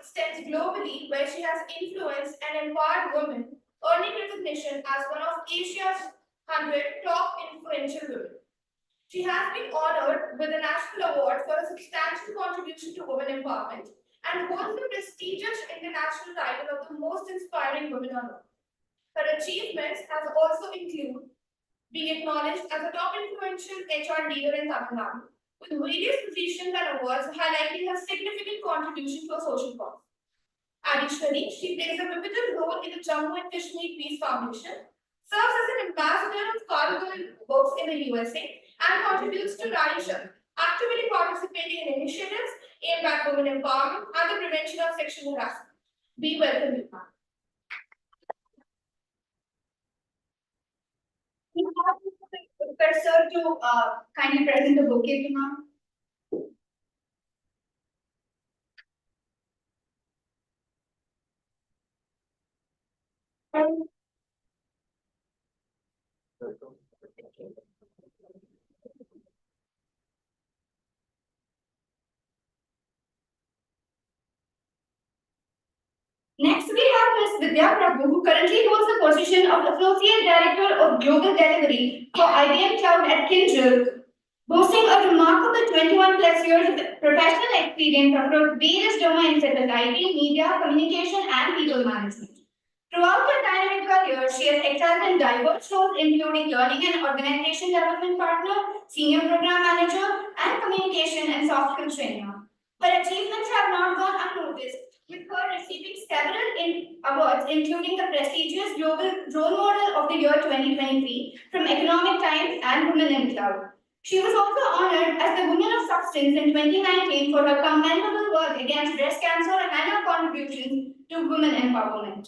extends globally, where she has influenced and empowered women, earning recognition as one of Asia's 100 top influential women. She has been honored with a national award for a substantial contribution to women empowerment and holds the prestigious international title of the most inspiring woman on earth. Her achievements have also included being acknowledged as a top influential HR leader in Tamil Nadu, with various positions and awards highlighting her significant contribution to a social cause. Additionally, she plays a pivotal role in the Jammu and Kashmir Peace Foundation, serves as an ambassador of Kyndryl books in the USA, and contributes to Raju, actively participating in initiatives aimed at women empowerment and the prevention of sexual harassment. We welcome you, ma'am. We have the professor to kindly present the bouquet to ma'am. Next, we have Ms. Vidya Prabhu, who currently holds the position of Associate Director of Global Delivery for IIM Cloud at Kyndryl, boasting a remarkable 21 plus years of professional experience across various domains such as IT, media, communication, and people management. Throughout her dynamic career, she has excelled in diverse roles including learning and organization development partner, senior program manager, and communication and soft skills trainer. Her achievements have not gone unnoticed, with her receiving several awards, including the prestigious Global Role Model of the Year 2023 from Economic Times and Women in Cloud. She was also honored as the Woman of Substance in 2019 for her commendable work against breast cancer and her contributions to women empowerment.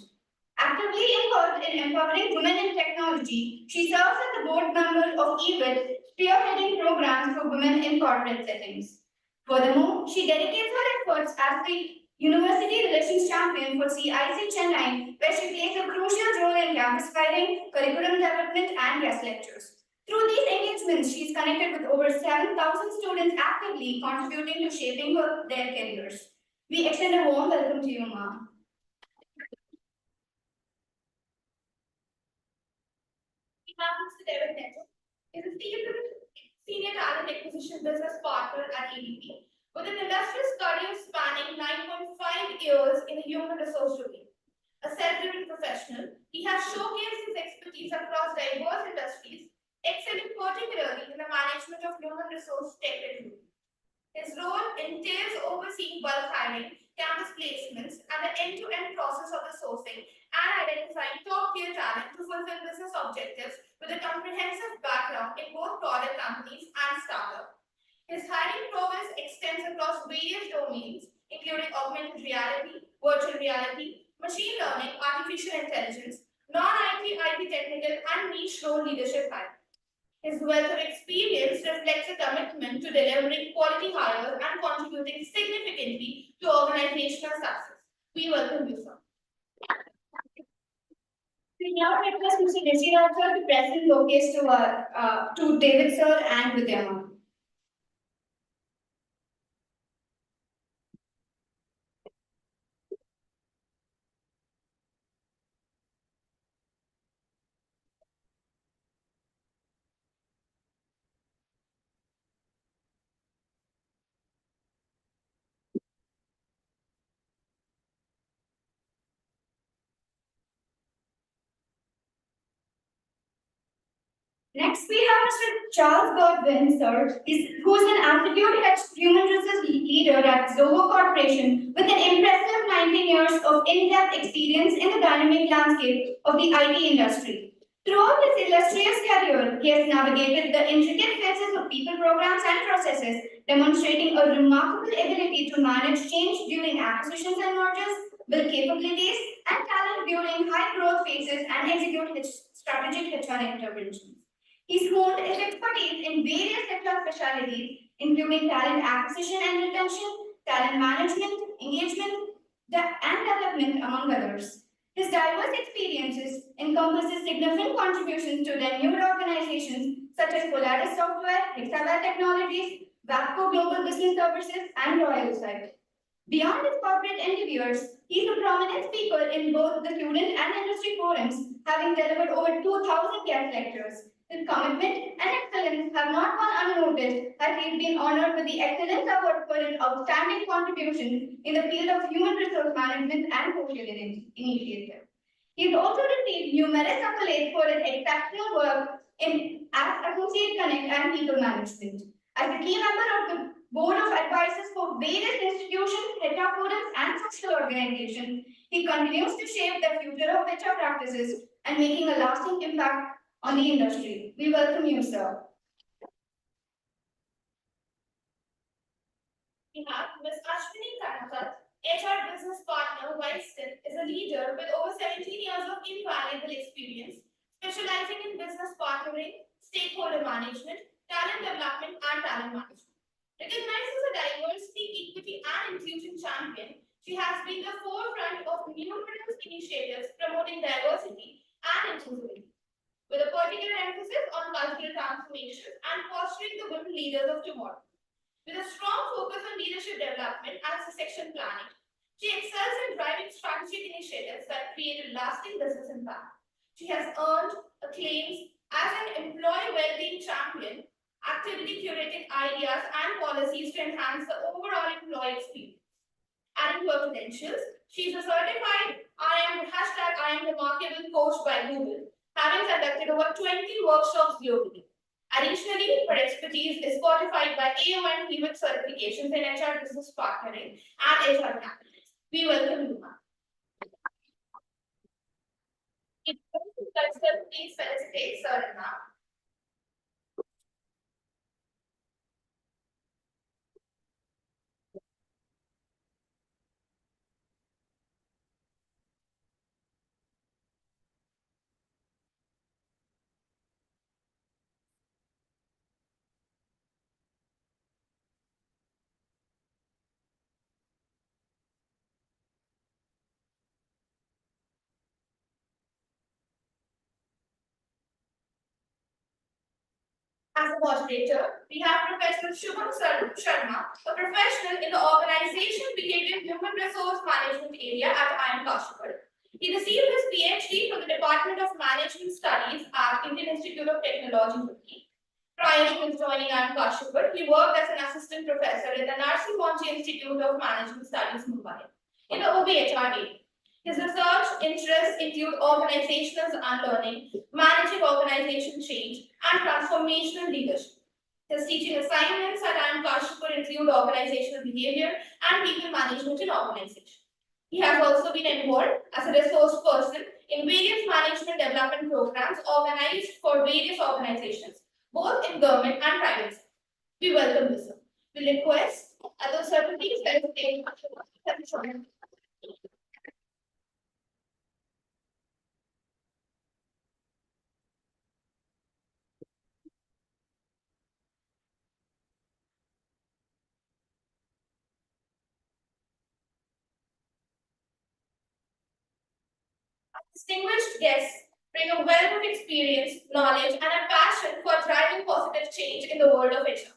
Actively involved in empowering women in technology, she serves as the board member of EWIT, spearheading programs for women in corporate settings. Furthermore, she dedicates her efforts as the University Relations Champion for CIC Chennai, where she plays a crucial role in campus hiring, curriculum development, and guest lectures. Through these engagements, she is connected with over 7,000 students actively contributing to shaping their careers. We extend a warm welcome to you, ma'am. We have Mr. David Netto. He is a senior talent acquisition business partner at ADP, with an illustrious career spanning 9.5 years in the human resource domain. A self-driven professional, he has showcased his expertise across diverse industries, excelling particularly in the management of human resource technology. His role entails overseeing bulk hiring, campus placements, and the end-to-end process of the sourcing and identifying top-tier talent to fulfill business objectives with a comprehensive background in both product companies and startups. His hiring prowess extends across various domains, including augmented reality, virtual reality, machine learning, artificial intelligence, non-IT, IT technical, and niche role leadership hiring. His wealth of experience reflects a commitment to delivering quality hires and contributing significantly to organizational success. We welcome you, sir. We now request Mr. Raju to present showcase to David sir and Vidya ma'am. Next, we have Mr. Charles Godwin, sir, who is an aptitude human resources leader at Zoho Corporation with an impressive 19 years of in-depth experience in the dynamic landscape of the IT industry. Throughout his illustrious career, he has navigated the intricate phases of people programs and processes, demonstrating a remarkable ability to manage change during acquisitions and mergers, build capabilities and talent during high growth phases, and execute strategic HR interventions. He's honed his expertise in various HR specialties, including talent acquisition and retention, talent management, engagement, and development, among others. His diverse experiences encompasses significant contributions to their newer organizations such as Polaris Software, Hexaware Technologies, Vapco Global Business Services, and Royal Site. Beyond his corporate endeavors, he is a prominent speaker in both the student and industry forums, having delivered over 2,000 guest lectures. His commitment and excellence have not gone unnoticed, as he has been honored with the Excellence Award for his outstanding contribution in the field of human resource management and social initiative. He has also received numerous accolades for his exceptional work as Associate Connect and People Management. As a key member of the Board of Advisors for various institutions, HR forums, and social organizations, he continues to shape the future of HR practices and making a lasting impact on the industry. We welcome you, sir. We have Ms. Ashwini Kanakath, HR business partner, Visteon, is a leader with over 17 years of invaluable experience, specializing in business partnering, stakeholder management, talent development, and talent management. Recognized as a diversity, equity, and inclusion champion, she has been the forefront of numerous initiatives promoting diversity and inclusivity, with a particular emphasis on cultural transformation and fostering the women leaders of tomorrow. With a strong focus on leadership development and succession planning, she excels in driving strategic initiatives that create a lasting business impact. She has earned acclaims as an employee well-being champion, actively curating ideas and policies to enhance the overall employee experience. Adding to her credentials, she is a certified I am remarkable coach by Google, having conducted over 20 workshops globally. Additionally, her expertise is fortified by AON Hewitt certifications in HR business partnering and HR analytics. We welcome you, ma'am. Please felicitate sir and ma'am. As a moderator, we have Professor Shubham Sharma, a professional in the organization behavior human resource management area at IIM Kashipur. He received his PhD from the Department of Management Studies at Indian Institute of Technology, Turkey. Prior to his joining IIM Kashipur, he worked as an assistant professor at the Narsi Monti Institute of Management Studies, Mumbai, in the OBHR area. His research interests include organizational unlearning, managing organization change, and transformational leadership. His teaching assignments at IIM Kashipur include organizational behavior and people management in organization. He has also been involved as a resource person in various management development programs organized for various organizations, both in government and private sector. We welcome this. We request other certainties that distinguished guests bring a wealth of experience, knowledge, and a passion for driving positive change in the world of HR.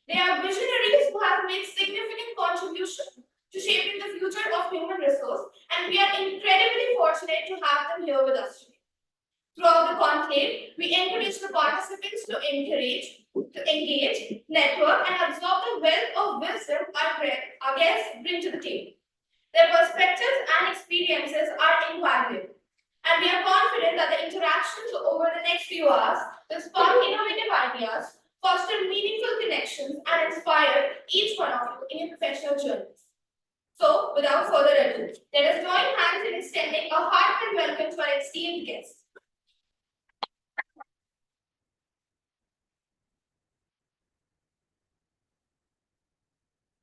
They are visionaries who have made significant contribution to shaping the future of human resource, and we are incredibly fortunate to have them here with us today. Throughout the conclave, we encourage the participants to engage, network, and absorb the wealth of wisdom our guests bring to the table. Their perspectives and experiences are invaluable, and we are confident that the interactions over the next few hours will spark innovative ideas, foster meaningful connections, and inspire each one of you in your professional journeys. So, without further ado, let us join hands in extending a heartfelt welcome to our esteemed guests.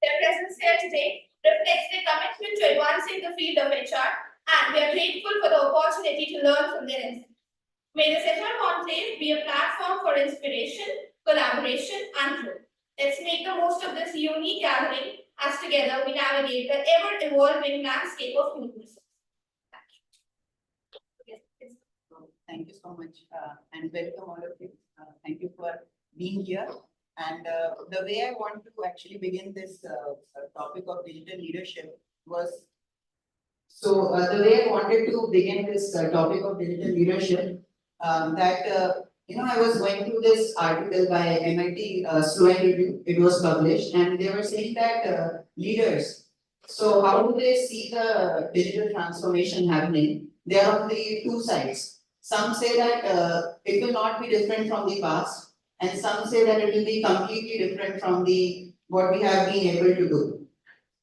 Their presence here today reflects their commitment to advancing the field of HR, and we are grateful for the opportunity to learn from their insights. May this HR conclave be a platform for inspiration, collaboration, and growth. Let's make the most of this unique gathering as together we navigate the ever-evolving landscape of human resources. Thank you so much and welcome all of you. Thank you for being here And the way I want to actually begin this topic of digital leadership was, the way I wanted to begin this topic of digital leadership, I was going through this article by MIT Slow and Review. It was published, and they were saying that leaders. So how do they see the digital transformation happening? There are only two sides. Some say that it will not be different from the past, and some say that it will be completely different from the what we have been able to do.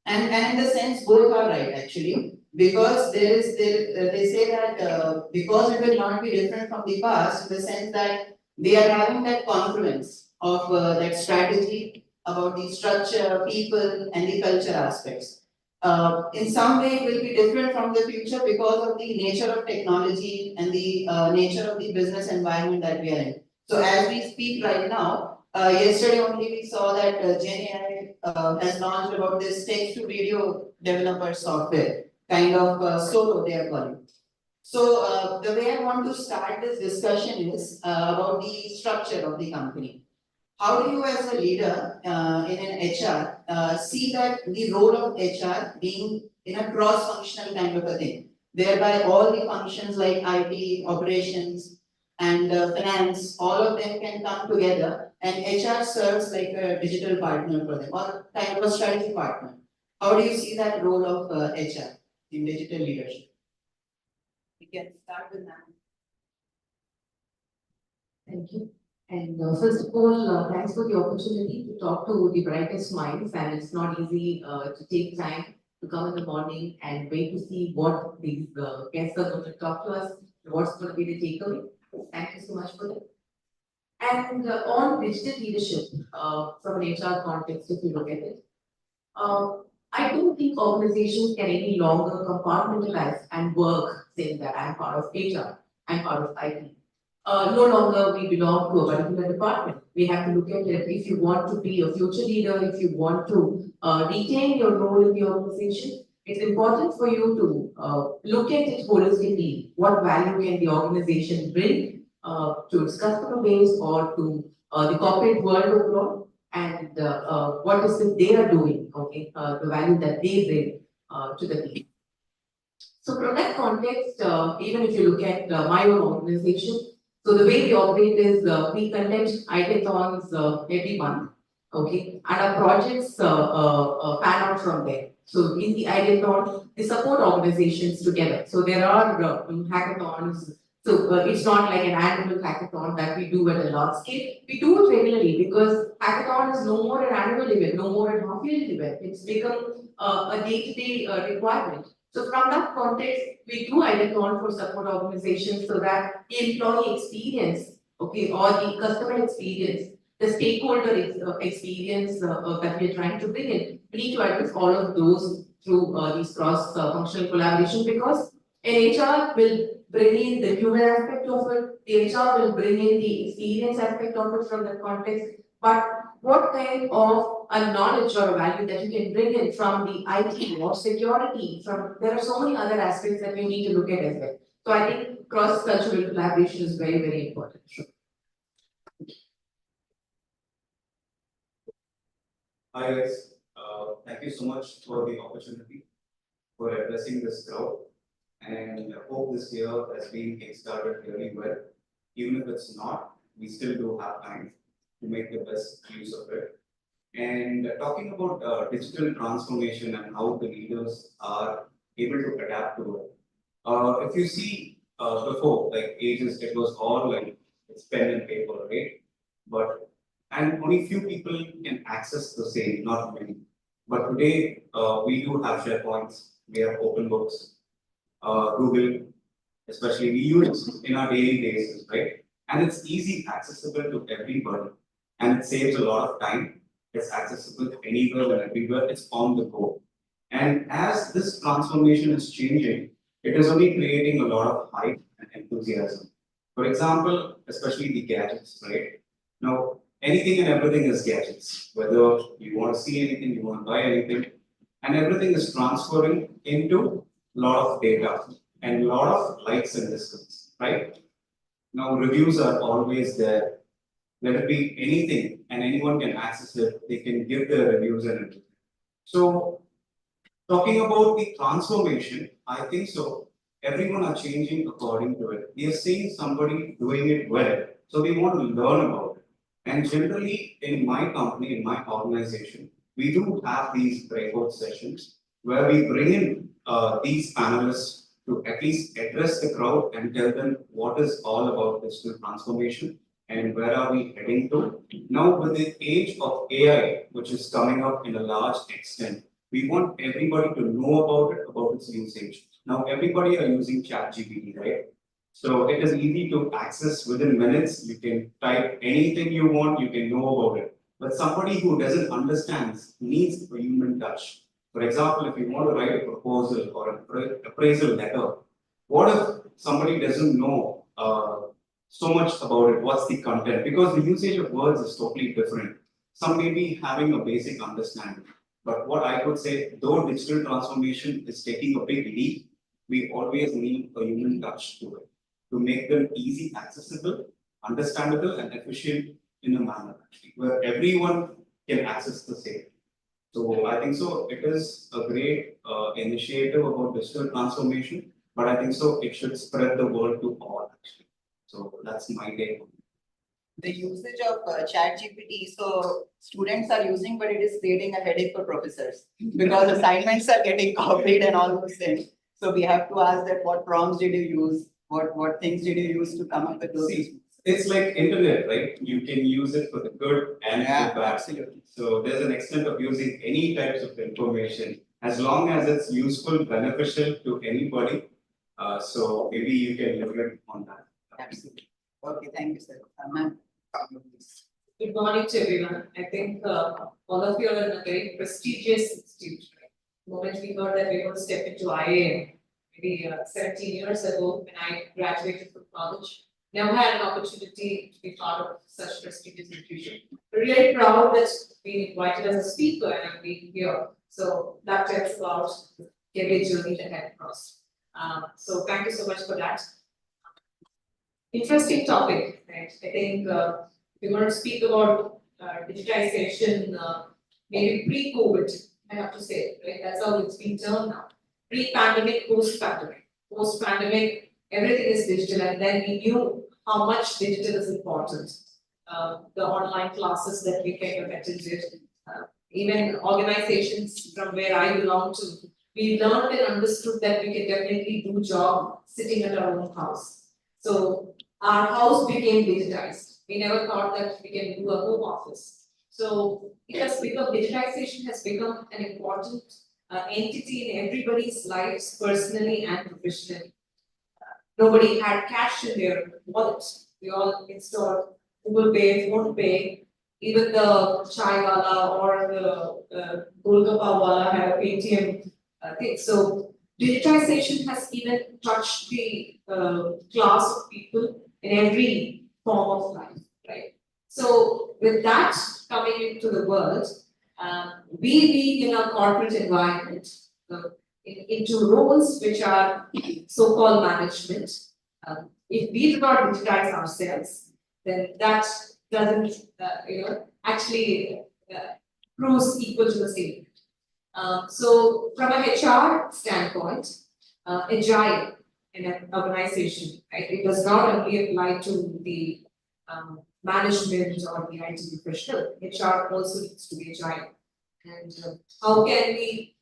And in the sense, both are right actually, because they say that because it will not be different from the past, in the sense that they are having that confluence of that strategy about the structure, people, and the culture aspects. In some way, it will be different from the future because of the nature of technology and the nature of the business environment that we are in. So as we speak right now, yesterday only we saw that GenAI has launched about this text to video developer software, kind of solo they are calling. So the way I want to start this discussion is about the structure of the company. How do you as a leader in an HR see that the role of HR being in a cross-functional kind of a thing, whereby all the functions like IT, operations, and finance, all of them can come together and HR serves like a digital partner for them or kind of a strategy partner. How do you see that role of HR in digital leadership? We can start with that. Thank you. And first of all, thanks for the opportunity to talk to the brightest minds. And it's not easy to take time to come in the morning and wait to see what these guests are going to talk to us, what's going to be the takeaway. Thank you so much for that. And on digital leadership, from an HR context, if you look at it, I don't think organizations can any longer compartmentalize and work saying that I'm part of HR, I'm part of IT. No longer we belong to a particular department. We have to look at it. If you want to be a future leader, if you want to retain your role in the organization, it's important for you to look at it holistically. What value can the organization bring to its customer base or to the corporate world overall, and what is it they are doing, okay, the value that they bring to the team. So from that context, even if you look at my own organization, so the way we operate is we conduct hackathons every month, okay, and our projects pan out from there. So in the hackathon, they support organizations together. So there are hackathons. So it's not like an annual hackathon that we do at a large scale. We do it regularly because hackathon is no more an annual event, no more an half-yearly event. It's become a day-to-day requirement. So from that context, we do hackathon for support organizations so that the employee experience, okay, or the customer experience, the stakeholder experience that we're trying to bring in, we need to address all of those through these cross-functional collaboration, because an HR will bring in the human aspect of it, the HR will bring in the experience aspect of it from that context, but what kind of a knowledge or a value that you can bring in from the IT or security, there are so many other aspects that we need to look at as well. So I think cross-cultural collaboration is very, very important. Hi guys, thank you so much for the opportunity for addressing this crowd, and I hope this year has been kickstarted really well. Even if it's not, we still do have time to make the best use of it. And talking about digital transformation and how the leaders are able to adapt to it. If you see before, like ages, it was all like it's pen and paper, right? But and only few people can access the same, not many. But today we do have SharePoints, we have open books, Google, especially we use in our daily basis, right? And it's easy accessible to everybody, and it saves a lot of time. It's accessible to anywhere and everywhere. It's on the go. And as this transformation is changing, it is only creating a lot of hype and enthusiasm. For example, especially the gadgets, right? Now, anything and everything is gadgets. Whether you want to see anything, you want to buy anything, and everything is transferring into a lot of data and a lot of likes and dislikes, right? Now, reviews are always there. Let it be anything, and anyone can access it. They can give their reviews and everything. So, talking about the transformation, I think so. Everyone are changing according to it. We are seeing somebody doing it well, so we want to learn about it. And generally, in my company, in my organization, we do have these breakout sessions where we bring in these panelists to at least address the crowd and tell them what is all about digital transformation and where are we heading to. Now, with the age of AI, which is coming up in a large extent, we want everybody to know about it, about its usage. Now, everybody are using ChatGPT, right? So it is easy to access within minutes. You can type anything you want, you can know about it. But somebody who doesn't understand needs a human touch. For example, if you want to write a proposal or an appraisal letter, what if somebody doesn't know so much about it? What's the content? Because the usage of words is totally different. Some may be having a basic understanding. But what I could say, though digital transformation is taking a big leap, we always need a human touch to it to make them easy, accessible, understandable, and efficient in a manner actually, where everyone can access the same. So I think so. It is a great initiative about digital transformation, but I think so. It should spread the word to all actually. So that's my take. The usage of ChatGPT, so students are using, but it is creating a headache for professors because assignments are getting copied and all those things. So we have to ask that what prompts did you use? What things did you use to come up with those? See, it's like internet, right? You can use it for the good and Yeah, the bad. absolutely. So there's an extent of using any types of information as long as it's useful, beneficial to anybody. So maybe you can leverage on that. Absolutely. Okay, thank you, sir. Ma'am, please. Good morning to everyone. I think all of you are in a very prestigious institute. Right? The moment we heard that we were going to step into IIM, maybe 17 years ago when I graduated from college, never had an opportunity to be part of such prestigious institution. Really proud that we invited as a speaker and I'm being here. So that tells about the career journey that I've crossed. So thank you so much for that. Interesting topic, right? I think we're going to speak about digitization, maybe pre-COVID, I have to say, right? That's how it's been termed now. Pre-pandemic, post-pandemic. Post-pandemic, everything is digital, and then we knew how much digital is important. The online classes that we kind of attended, even organizations from where I belong to, we learned and understood that we can definitely do job sitting at our own house. So our house became digitized. We never thought that we can do a home office. So it has become, digitization has become an important entity in everybody's lives, personally and professionally. Nobody had cash in their wallets. We all installed Google Pay, Phone Pay, even the chai wala or the Golgappa wala had a Paytm thing. So digitization has even touched the class of people in every form of life, right? So with that coming into the world, we being in a corporate environment, into roles which are so-called management, if we do not digitize ourselves, then that doesn't, actually proves equal to the same. So from a HR standpoint, agile in an organization, right? It does not only apply to the management or the IT professional. HR also needs to be agile. And how can we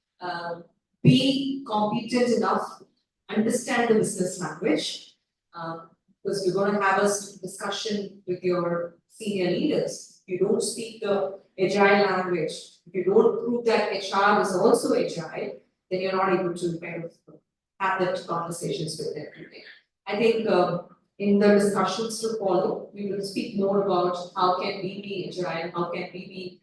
be competent enough, understand the business language? Because we're going to have a discussion with your senior leaders. If you don't speak the agile language, if you don't prove that HR is also agile, then you're not able to kind of have that conversations with them. I think in the discussions to follow, we will speak more about how can we be agile, how can we be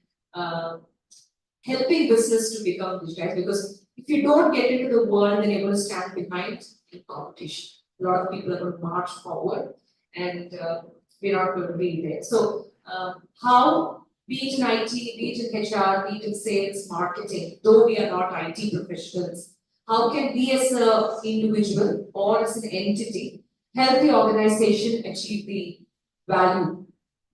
helping business to become digitized. Because if you don't get into the world, then you're going to stand behind in competition. A lot of people are going to march forward, and we're not going to be there. So how, be it in IT, be it in HR, be it in sales, marketing, though we are not IT professionals, how can we as an individual or as an entity help the organization achieve the value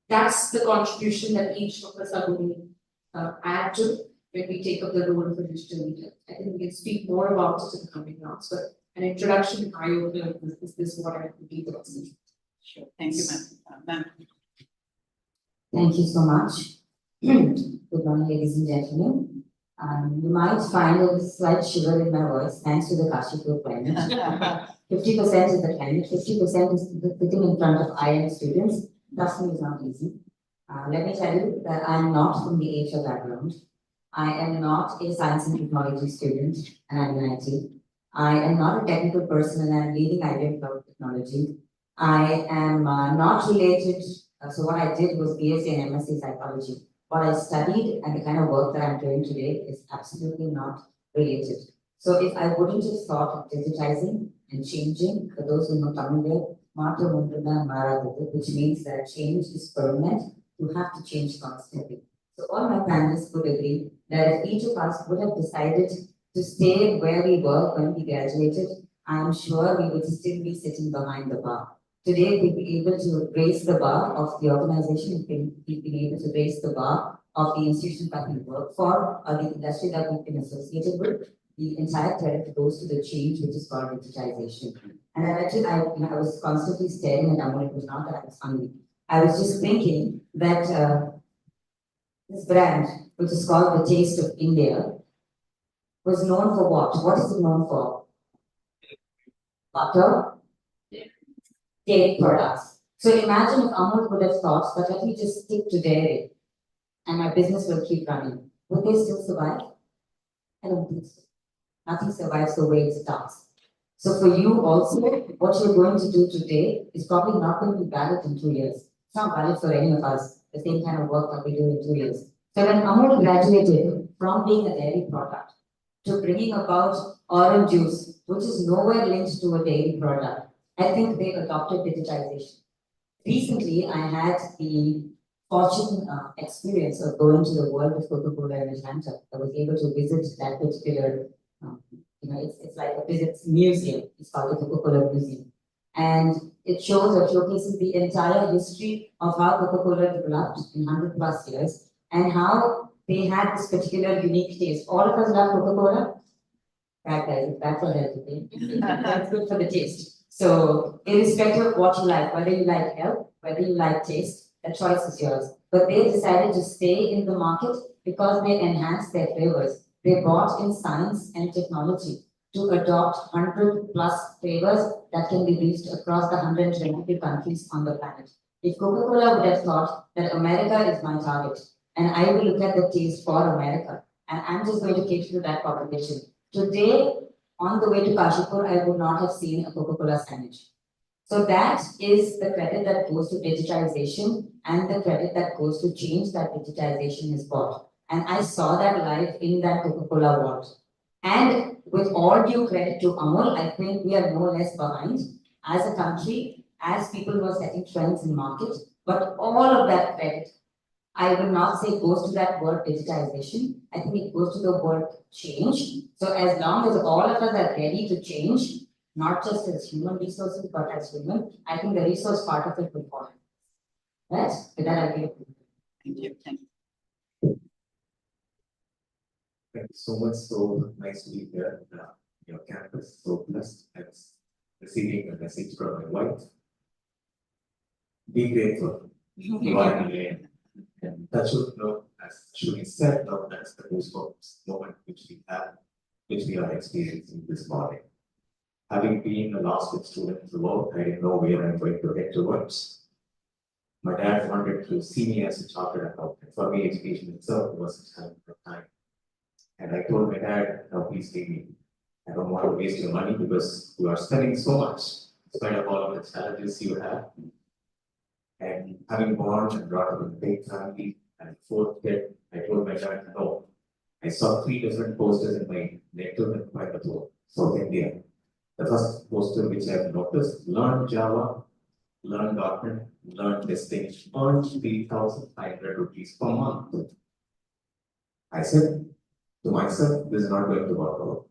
that's the contribution that each of us are going to add to when we take up the role of a digital leader. I think we can speak more about it in the coming rounds, but an introduction, eye-opener, is this what I would be the message. Sure, thank you, ma'am. Thank you so much. Good morning, ladies and gentlemen. You might find a slight shiver in my voice thanks to the Kashipur climate. 50% is the climate, 50% is sitting in front of IIM students. Trust me, it's not easy. Let me tell you that I'm not from the HR background. I am not a science and technology student, and I'm in IT. I am not a technical person, and I'm leading IIM Cloud Technology. I am not related. So what I did was BSc and MSc Psychology. What I studied and the kind of work that I'm doing today is absolutely not related. So if I wouldn't have thought of digitizing and changing, for those who know Tamil, which means that change is permanent, you have to change constantly. So all my panelists would agree that if each of us would have decided to stay where we were when we graduated, I'm sure we would still be sitting behind the bar. Today, we've been able to raise the bar of the organization, we've been able to raise the bar of the institution that we work for, or the industry that we've been associated with. The entire credit goes to the change which is called digitization. And I was constantly staring at Amol, it was not that I was hungry. I was just thinking that this brand, which is called the Taste of India, was known for what? What is it known for? Butter, dairy products. So imagine if Amul would have thought that let me just stick to dairy and my business will keep running. Would they still survive? I don't think so. Nothing survives the way it starts. So for you also, what you're going to do today is probably not going to be valid in 2 years. It's not valid for any of us, the same kind of work that we do in 2 years. So when Amul graduated from being a dairy product to bringing about orange juice, which is nowhere linked to a dairy product, I think they adopted digitization. Recently, I had the fortunate experience of going to the world of Coca-Cola in Atlanta. I was able to visit that particular, it's like a visit museum. It's called the Coca-Cola Museum. And it shows or showcases the entire history of how Coca-Cola developed in 100 plus years and how they had this particular unique taste. All of us love Coca-Cola. Bad guys, it's bad for health, okay? That's good for the taste. So, irrespective of what you like, whether you like health, whether you like taste, the choice is yours. But they decided to stay in the market because they enhanced their flavors. They brought in science and technology to adopt 100 plus flavors that can be reached across the 120 countries on the planet. If Coca-Cola would have thought that America is my target, and I will look at the taste for America, and I'm just going to cater to that population. Today, on the way to Kashipur, I would not have seen a Coca-Cola sandwich. So that is the credit that goes to digitization and the credit that goes to change that digitization is brought. And I saw that live in that Coca-Cola vault. And with all due credit to Amul, I think we are no less behind as a country, as people who are setting trends in market. But all of that credit, I will not say goes to that word digitization. I think it goes to the word change. So as long as all of us are ready to change, not just as human resources, but as human, I think the resource part of it will fall. Right? With that, I give. Thank you. Thank you. Thank you so much. So nice to be here in your campus. So blessed and receiving a message from my wife. Be grateful. You are in the and that should know, as Ashwini said, now that's the most moment which we are experiencing this morning. Having been a last year student throughout, I didn't know where I'm going to head towards. My dad wanted to see me as a chartered accountant. For me, education itself was a challenge of time. And I told my dad, no, please take me. I don't want to waste your money because you are spending so much, in spite of all of the challenges you have. And having born and brought up in a big family and fourth kid, I told my dad, no. I saw 3 different posters in my Netto and Coimbatore, South India. The first poster which I have noticed, learn Java, learn .NET, learn testing, earn 3,500 rupees per month. I said to myself, this is not going to work out.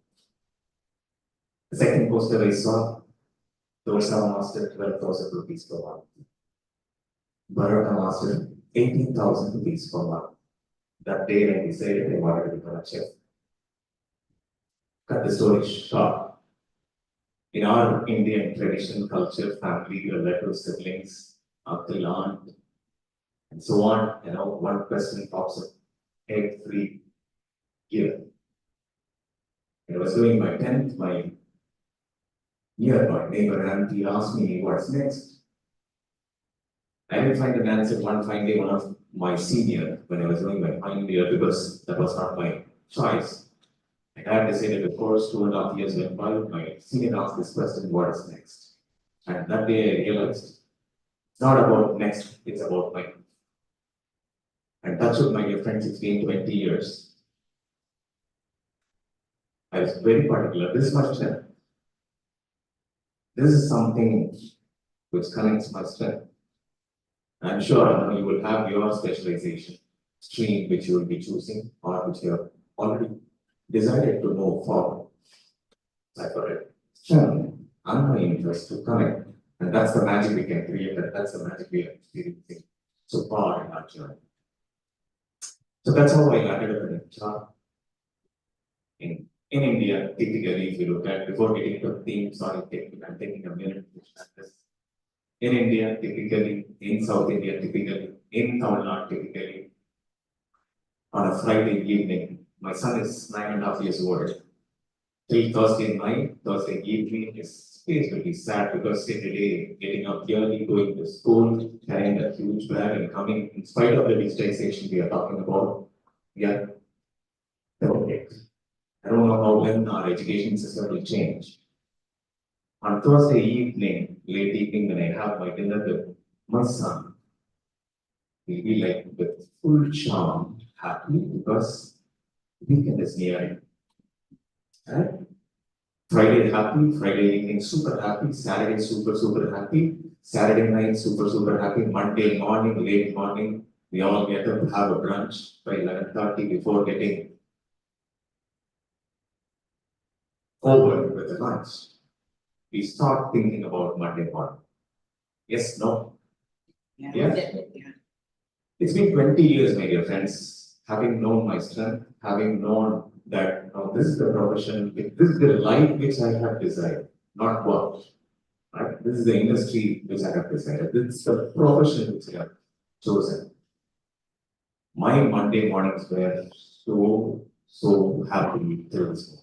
The second poster I saw, those are master 12,000 rupees per month. Baroda master 18,000 rupees per month. That day I decided I wanted to become a chef. Cut the story short. In our Indian traditional culture, family, relative siblings, uncle, aunt, and so on, one question pops up every year. When I was doing my 10th, my nearby neighbor auntie asked me, what's next? I didn't find an answer one fine day, one of my senior, when I was doing my final year, because that was not my choice. I had decided, of course, 2.5 years went by, my senior asked this question, what is next? And that day I realized, it's not about next, it's about my. And touch with my dear friends, it's been 20 years. I was very particular, this much strength. This is something which connects my strength. I'm sure you will have your specialization stream which you will be choosing or which you have already decided to move forward. I got it. Strength and my interest to connect. And that's the magic we can create, and that's the magic we are experiencing so far in our journey. So that's how I landed up in HR. In India, typically, if you look at before getting to the theme, sorry, I'm taking a minute to start this. In India, typically, in South India, typically, in Tamil Nadu, typically, on a Friday evening, my son is 9.5 years old. Till Thursday night, Thursday evening, his face will be sad because every day getting up early, going to school, carrying a huge bag and coming, in spite of the digitization we are talking about, yeah, okay. I don't know how when our education system will change. On Thursday evening, late evening, when I have my dinner with my son, he'll be like with full charm, happy because weekend is nearing. Right? Friday happy, Friday evening super happy, Saturday super happy, Saturday night super happy, Monday morning, late morning, we all get up to have a brunch by 11:30 before getting over with the lunch. We start thinking about Monday morning. Yes, no? Yeah. It's been 20 years, my dear friends, having known my strength, having known that this is the profession, this is the life which I have decided, not work. Right? This is the industry which I have decided. This is the profession which I have chosen. My Monday mornings were so happy till this moment.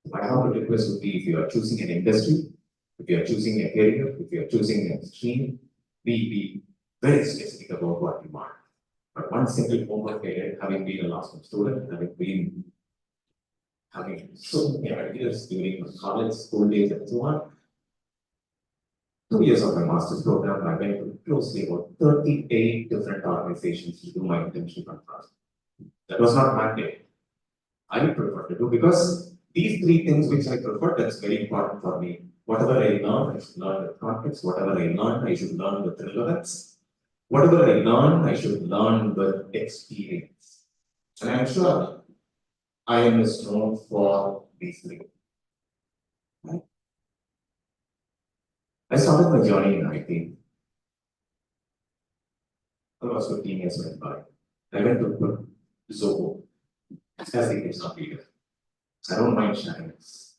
My humble request would be if you are choosing an industry, if you are choosing a career, if you are choosing a stream, be very specific about what you want. But one simple homework I did, having been a last student, having so many ideas during my college, school days, and so on. 2 years of my master's program, I went to closely about 38 different organizations to do my internship and project. That was not mandate. I prefer to do because these three things which I prefer, that's very important for me. Whatever I learn, I should learn with context. Whatever I learn, I should learn with relevance. Whatever I learn, I should learn with experience. And I'm sure IIM is known for these three. Right? I started my journey in IT. Almost 15 years went by. I went to Zoho as the business leader. I don't mind sharing this.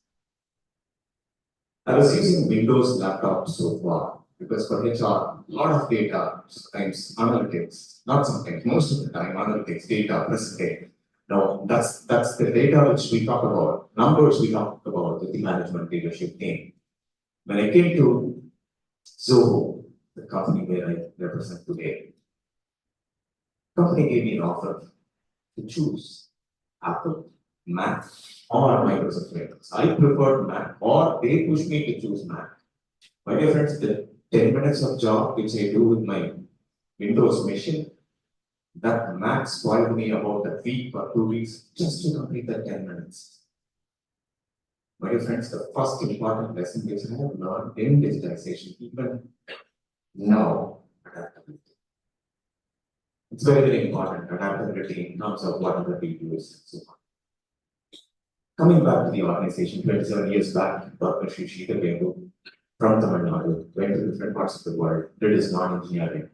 I was using Windows laptop so far because for HR, a lot of data, sometimes analytics, not sometimes, most of the time, analytics, data, presentation. No, that's the data which we talk about, numbers we talk about with the management leadership team. When I came to Zoho, the company where I represent today, the company gave me an offer to choose Apple, Mac, or Microsoft Windows. I preferred Mac, or they pushed me to choose Mac. My dear friends, the 10 minutes of job which I do with my Windows machine, that Mac spoiled me about a week or 2 weeks just to complete that 10 minutes. My dear friends, the first important lesson which I have learned in digitization, even now, adaptability. It's very important, adaptability in terms of whatever we use and so on. Coming back to the organization, 27 years back, Dr. Shishita Bendu, from Tamil Nadu, went to different parts of the world, did his non-engineering.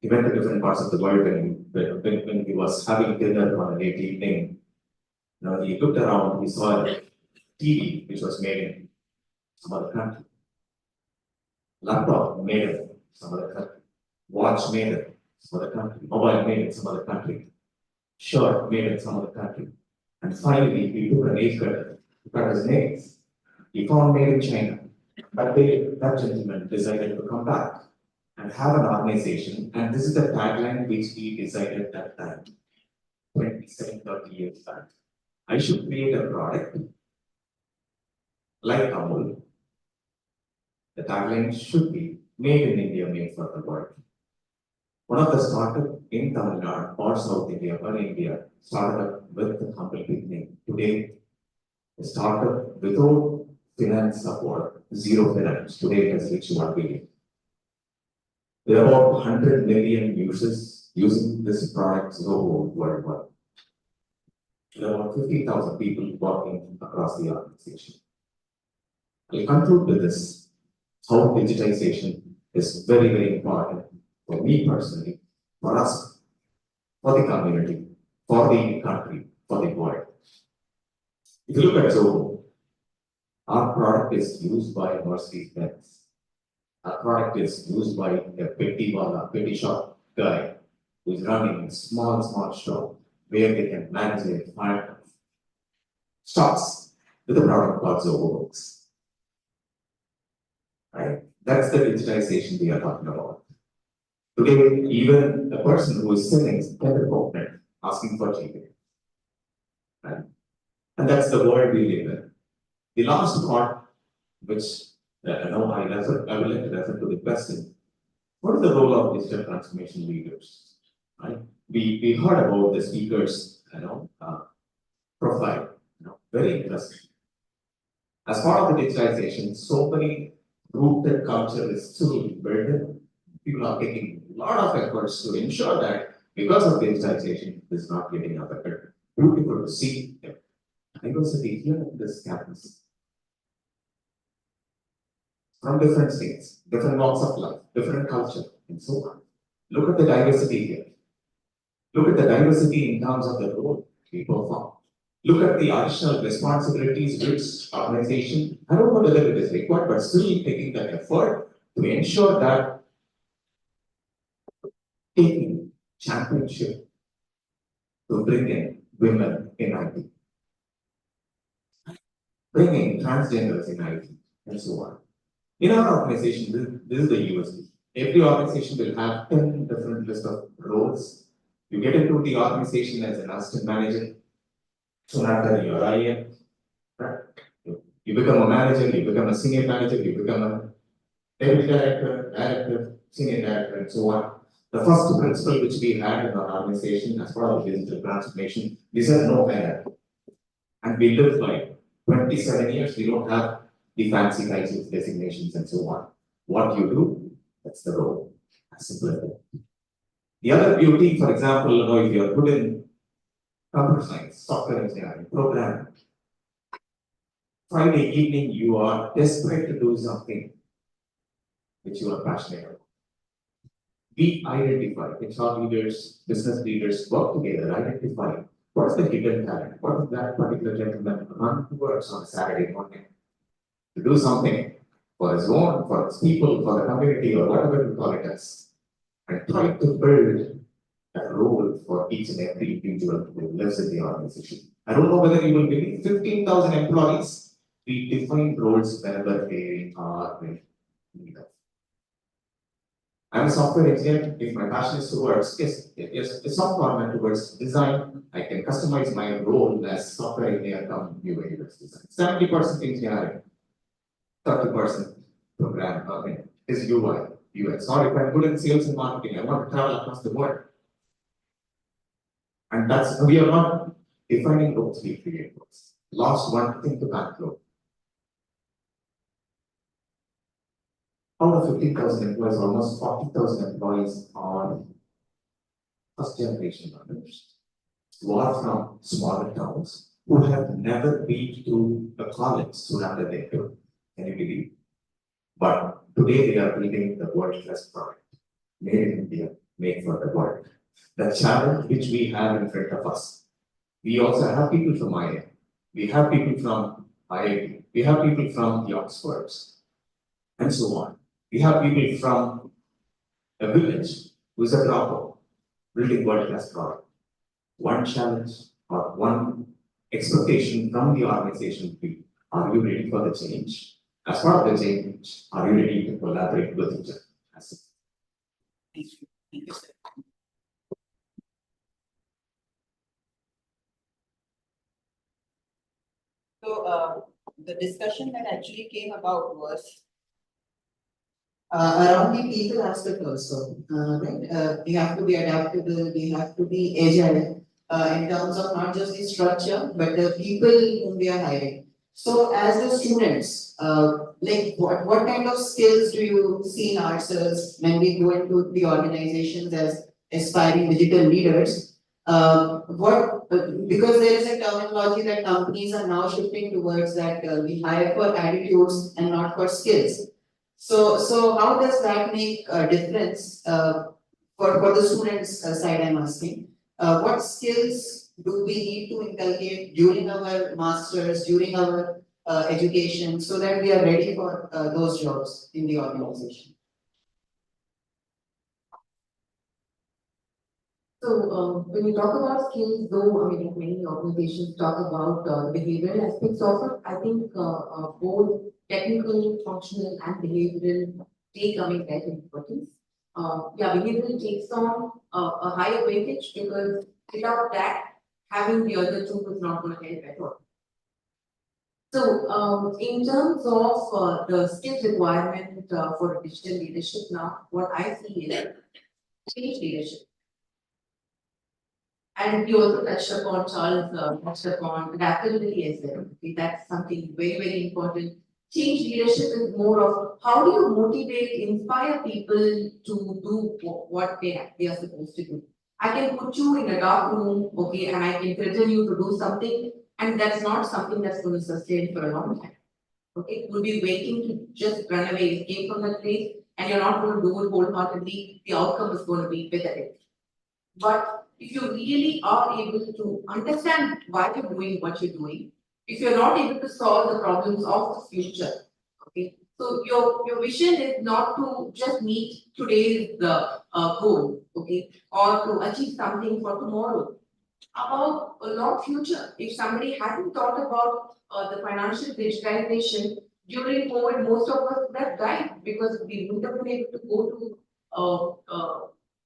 He went to different parts of the world when he was having dinner on a late evening. He looked around, he saw a TV which was made in some other country. Laptop made in some other country. Watch made in some other country. Mobile made in some other country. Shirt made in some other country. And finally, he took a nail cutter to cut his nails. He found made in China. But that gentleman decided to come back and have an organization. And this is the tagline which he decided at that time, 27, 30 years back. I should create a product like Amul. The tagline should be made in India, made for the world. One of the startups in Tamil Nadu or South India or India started up with the humble beginning. Today, a startup without finance support, zero finance, today has reached 1 billion. There are about 100 million users using this product Zoho worldwide. There are about 50,000 people working across the organization. I'll conclude with this, how digitization is very, very important for me personally, for us, for the community, for the country, for the world. If you look at Zoho, our product is used by Mercedes-Benz. Our product is used by a petty shop guy who is running a small shop where they can manage their finance. Stocks with a product called Zoho Books. Right? That's the digitization we are talking about. Today, even a person who is selling can report it, asking for cheating. Right? And that's the world we live in. The last part, which I will like to refer to the question. What is the role of digital transformation leaders? Right? We heard about the speakers, profile, very interesting. As part of the digitization, so many rooted culture is still building. People are taking a lot of efforts to ensure that because of digitization, it is not getting affected. Beautiful to see diversity here in this campus. From different states, different walks of life, different culture, and so on. Look at the diversity here. Look at the diversity in terms of the role we perform. Look at the additional responsibilities which organization, I don't know whether it is required, but still taking the effort to ensure that taking championship to bring in women in IT, bringing transgenders in IT, and so on. In our organization, this is the USP. Every organization will have 10 different list of roles. You get into the organization as an assistant manager, soon after you're IIM, right? You become a manager, you become a senior manager, you become a deputy director, senior director, and so on. The first principle which we had in our organization as part of the digital transformation, we said no hierarchy. And we lived like 27 years, we don't have the fancy titles, designations, and so on. What you do, that's the role. As simple as that. The other beauty, for example, if you're good in computer science, software engineering, programming, Friday evening you are desperate to do something which you are passionate about. We identify, HR leaders, business leaders work together, identify what is the hidden talent, what is that particular gentleman run towards on a Saturday morning to do something for his own, for his people, for the community, or whatever we call it as, and try to build a role for each and every individual who lives in the organization. I don't know whether you will believe 15,000 employees, we define roles wherever they are needed. I'm a software engineer. If my passion is towards, it's not formal towards design, I can customize my role as software engineer come UI UX design. 70% engineering, 30% program is UI UX. Or if I'm good in sales and marketing, I want to travel across the world. And that's, we are not defining those three roles. Last one thing to conclude. Out of 15,000 employees, almost 40,000 employees are first generation learners who are from smaller towns who have never been to a college soon after they do. Can you believe? But today they are building the world-class product, made in India, made for the world. The challenge which we have in front of us, we also have people from IIM, we have people from IIT, we have people from the Oxfords, and so on. We have people from a village who is a dropout, building world-class product. One challenge or one expectation from the organization would be, are you ready for the change? As part of the change, are you ready to collaborate with each other? Thank you. Thank you, sir. So, the discussion that actually came about was around the people aspect also, right? We have to be adaptable, we have to be agile, in terms of not just the structure, but the people whom we are hiring. So as the students, like what kind of skills do you see in ourselves when we go into the organizations as aspiring digital leaders? Because there is a terminology that companies are now shifting towards that we hire for attitudes and not for skills. So how does that make a difference for the students side I'm asking? What skills do we need to inculcate during our masters, during our education, so that we are ready for those jobs in the organization? So, when we talk about skills, though, I mean, many organizations talk about behavioral aspects of it. I think both technical, functional, and behavioral take coming back in importance. Yeah, behavioral takes on a higher weightage because without that, having the other two is not going to help at all. So, in terms of the skills requirement for digital leadership now, what I see is change leadership. And you also touched upon, Charles touched upon adaptability as well. Okay, that's something very, very important. Change leadership is more of how do you motivate, inspire people to do what they are supposed to do. I can put you in a dark room, okay, and I can threaten you to do something, and that's not something that's going to sustain for a long time. Okay, you'll be waiting to just run away, escape from that place, and you're not going to do it wholeheartedly. The outcome is going to be pathetic. But if you really are able to understand why you're doing what you're doing, if you're not able to solve the problems of the future, okay, so your vision is not to just meet today's goal, okay, or to achieve something for tomorrow. About a long future, if somebody hadn't thought about the financial digitalization during COVID, most of us would have died because we wouldn't have been able to go to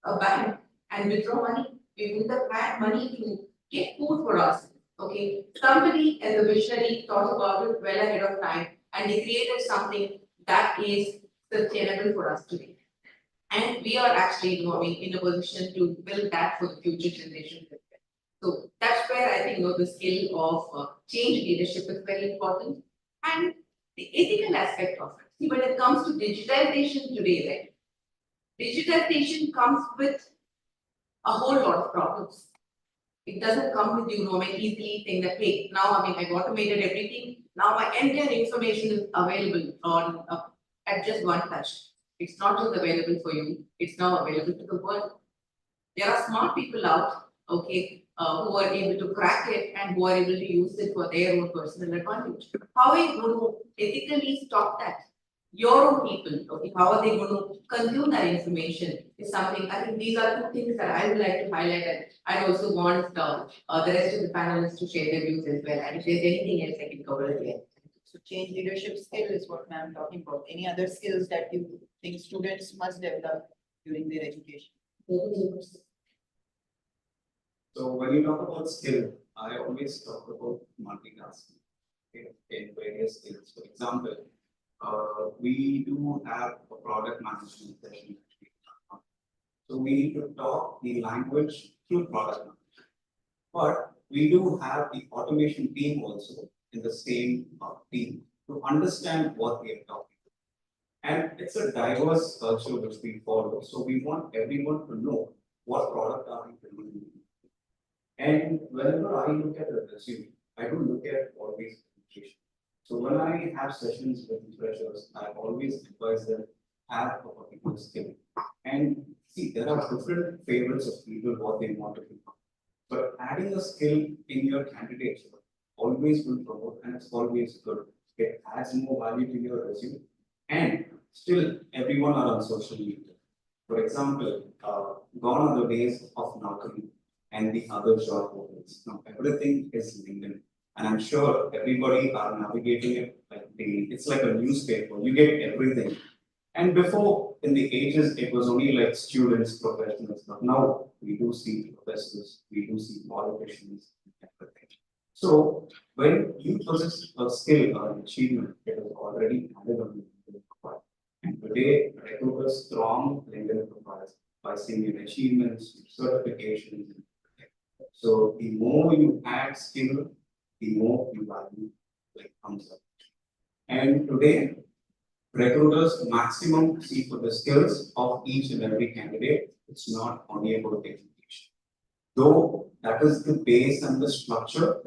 a bank and withdraw money. We wouldn't have had money to get food for us. Okay, somebody as a visionary thought about it well ahead of time and they created something that is sustainable for us today. And we are actually in a position to build that for the future generations as well. So that's where I think the skill of change leadership is very important. And the ethical aspect of it. See, when it comes to digitalization today, right? Digitalization comes with a whole lot of problems. It doesn't come with easily saying that, hey, now I've automated everything. Now my entire information is available on at just one touch. It's not just available for you, it's now available to the world. There are smart people out, okay, who are able to crack it and who are able to use it for their own personal advantage. How are you going to ethically stop that? Your own people, okay, how are they going to consume that information is something. I think these are two things that I would like to highlight, and I also want the rest of the panelists to share their views as well. And if there's anything else, I can cover it here. So change leadership skill is what I'm talking about. Any other skills that you think students must develop during their education? So when you talk about skill, I always talk about multitasking in various skills. For example, we do have a product management session. So we need to talk the language through product management. But we do have the automation team also in the same team to understand what we are talking about. And it's a diverse culture which we follow. So we want everyone to know what product are we building. And whenever I look at a resume, I don't look at always education. So when I have sessions with freshers, I always advise them have a particular skill. And see, there are different favorites of people what they want to do. But adding a skill in your candidature always will promote and it's always good. It adds more value to your resume. And still, everyone are on social media. For example, gone are the days of Naukri and the other job portals. Now everything is LinkedIn. And I'm sure everybody are navigating it like daily. It's like a newspaper. You get everything. And before, in the ages, it was only like students, professionals. But now we do see professors, we do see politicians, everything. So when you possess a skill or an achievement, it is already added on the LinkedIn profile. And today, recruiters throng LinkedIn profiles by seeing your achievements, your certifications. So the more you add skill, the more you value like comes up. And today, recruiters maximum see for the skills of each and every candidate. It's not only about education. Though that is the base and the structure,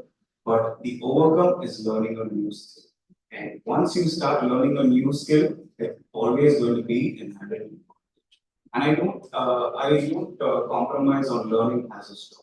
but the overcome is learning a new skill. And once you start learning a new skill, it's always going to be inherent. And I don't compromise on learning as a stop.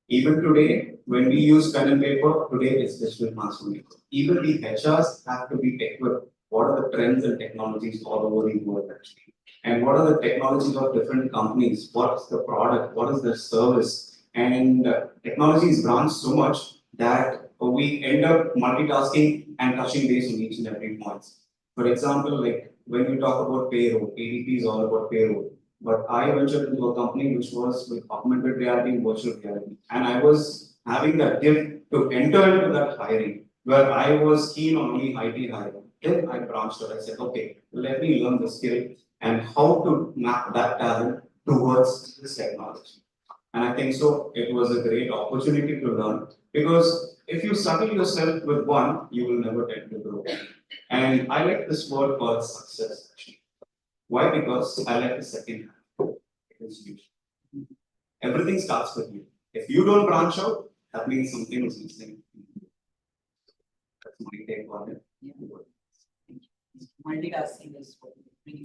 Even today, when we use pen and paper, today it's digital transformation. Even the HRs have to be equipped. What are the trends and technologies all over the world actually? And what are the technologies of different companies? What's the product? What is the service? And technology is branched so much that we end up multitasking and touching base on each and every point. For example, like when we talk about payroll, ADP is all about payroll. But I ventured into a company which was with augmented reality and virtual reality. And I was having that gift to enter into that hiring where I was keen on only IT hiring. Then I branched out. I said, okay, let me learn the skill and how to map that talent towards this technology. And I think so, it was a great opportunity to learn because if you settle yourself with one, you will never tend to grow. And I like this word called success actually. Why? Because I like the second half. It is you. Everything starts with you. If you don't branch out, that means something is missing. That's my take on it. Yeah. Multitasking is what we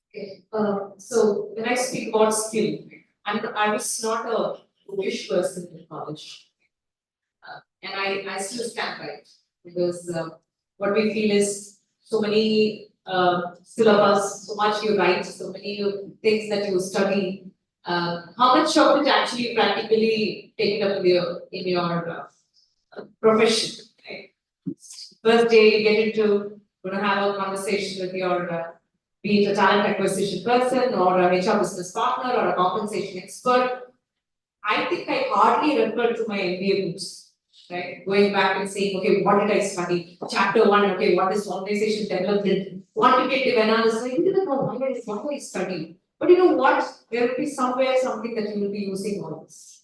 Okay, so when I speak about skill, I was not a bookish person in college. And I still stand by it because what we feel is so many syllabus, so much you write, so many things that you study. How much of it actually practically taken up in your profession? Right? First day you get into going to have a conversation with your be it a talent acquisition person or a HR business partner or a compensation expert. I think I hardly refer to my MBA books, right? Going back and saying, okay, what did I study? Chapter 1, okay, what is organization development? Quantitative analysis, I didn't know what I studied. But you know what? There will be somewhere something that you will be using all this.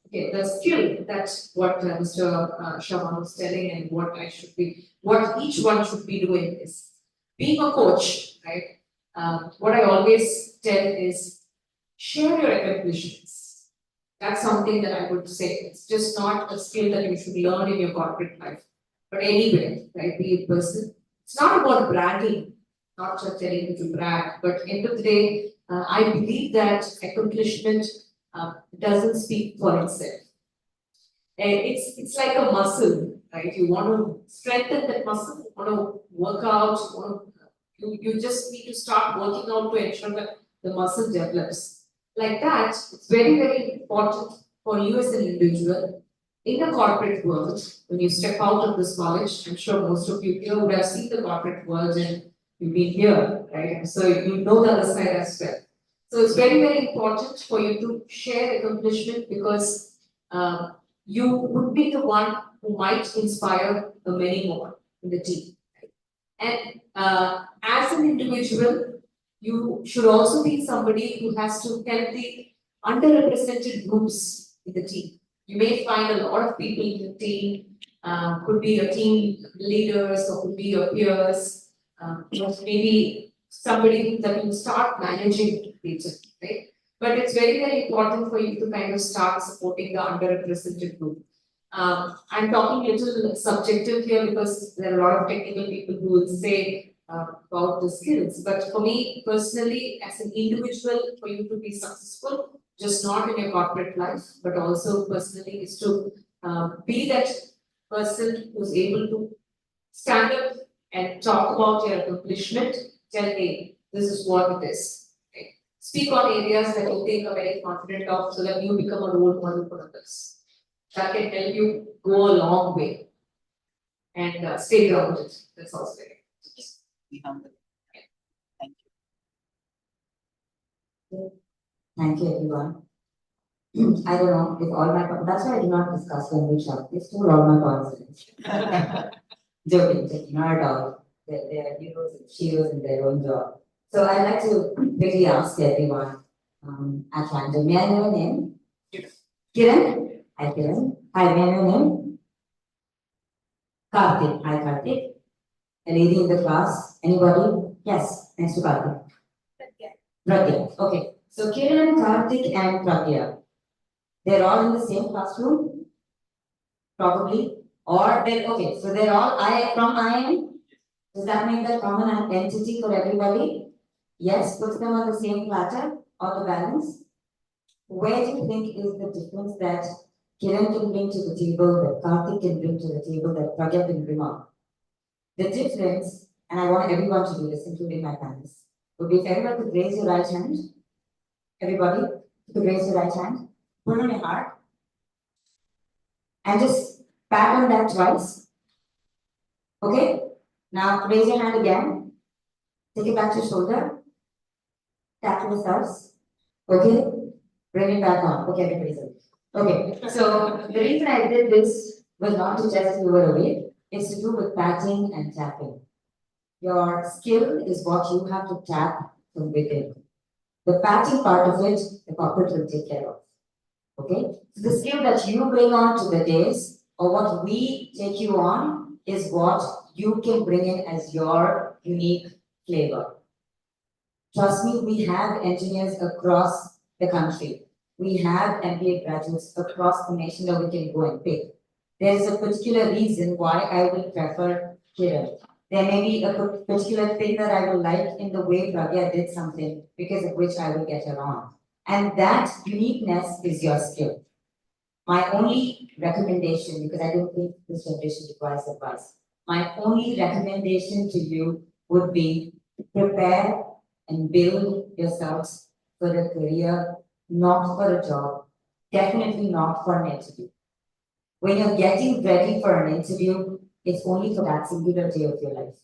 Okay, the skill, that's what Mr. Sharma was telling and what each one should be doing is being a coach, right? What I always tell is share your accomplishments. That's something that I would say. It's just not a skill that you should learn in your corporate life, but anywhere, right? Be a person. It's not about bragging, not just telling you to brag, but end of the day, I believe that accomplishment doesn't speak for itself. And it's like a muscle, right? You want to strengthen that muscle, you want to work out, you just need to start working out to ensure that the muscle develops. Like that, it's very, very important for you as an individual in the corporate world. When you step out of this college, I'm sure most of you here would have seen the corporate world and you've been here, right? So you know the other side as well. So it's very, very important for you to share accomplishment because you would be the one who might inspire many more in the team. And as an individual, you should also be somebody who has to help the underrepresented groups in the team. You may find a lot of people in the team, could be your team leaders or could be your peers, maybe somebody that you start managing later, right? But it's very, very important for you to kind of start supporting the underrepresented group. I'm talking little subjective here because there are a lot of technical people who will say about the skills. But for me personally, as an individual, for you to be successful, just not in your corporate life, but also personally, is to be that person who's able to stand up and talk about your accomplishment. Tell hey, this is what it is. Right? Speak on areas that you think are very confident of, so that you become a role model for others. That can help you go a long way and stay grounded. That's also very important. Be humble. Thank you. Thank you, everyone. I don't know if all my, that's why I do not discuss when we shop. They stole all my confidence. Joking, not at all. They are heroes and sheroes in their own job. So I'd like to quickly ask everyone at random, may I know your name? Kiran? Hi, Kiran. Hi, may I know your name? Karthik. Hi, Karthik. A lady in the class. Anybody? Yes, next to Karthik. Pragya. Okay. So Kiran, Karthik, and Pragya. They're all in the same classroom? Probably. Or they're okay. So they're all from IIM? Does that make that common entity for everybody? Yes, put them on the same platter or the balance. Where do you think is the difference that Kiran can bring to the table, that Karthik can bring to the table, that Pragya can bring up? The difference, and I want everyone to do this, including my parents, would be if everyone could raise your right hand. Everybody could raise your right hand, put it on your heart, and just pat on that twice. Okay? Now raise your hand again. Take it back to your shoulder. Tap yourselves. Okay? Bring it back on. Okay, everybody's in. Okay, so the reason I did this was not to test you were awake. It's to do with patting and tapping. Your skill is what you have to tap from within. The patting part of it, the corporate will take care of. Okay? So the skill that you bring on to the days, or what we take you on, is what you can bring in as your unique flavor. Trust me, we have engineers across the country. We have MBA graduates across the nation that we can go and pick. There is a particular reason why I will prefer Kiran. There may be a particular thing that I will like in the way Pragya did something, because of which I will get her on. And that uniqueness is your skill. My only recommendation, because I don't think this generation requires advice, my only recommendation to you would be prepare and build yourselves for a career, not for a job, definitely not for an interview. When you're getting ready for an interview, it's only for that singular day of your life.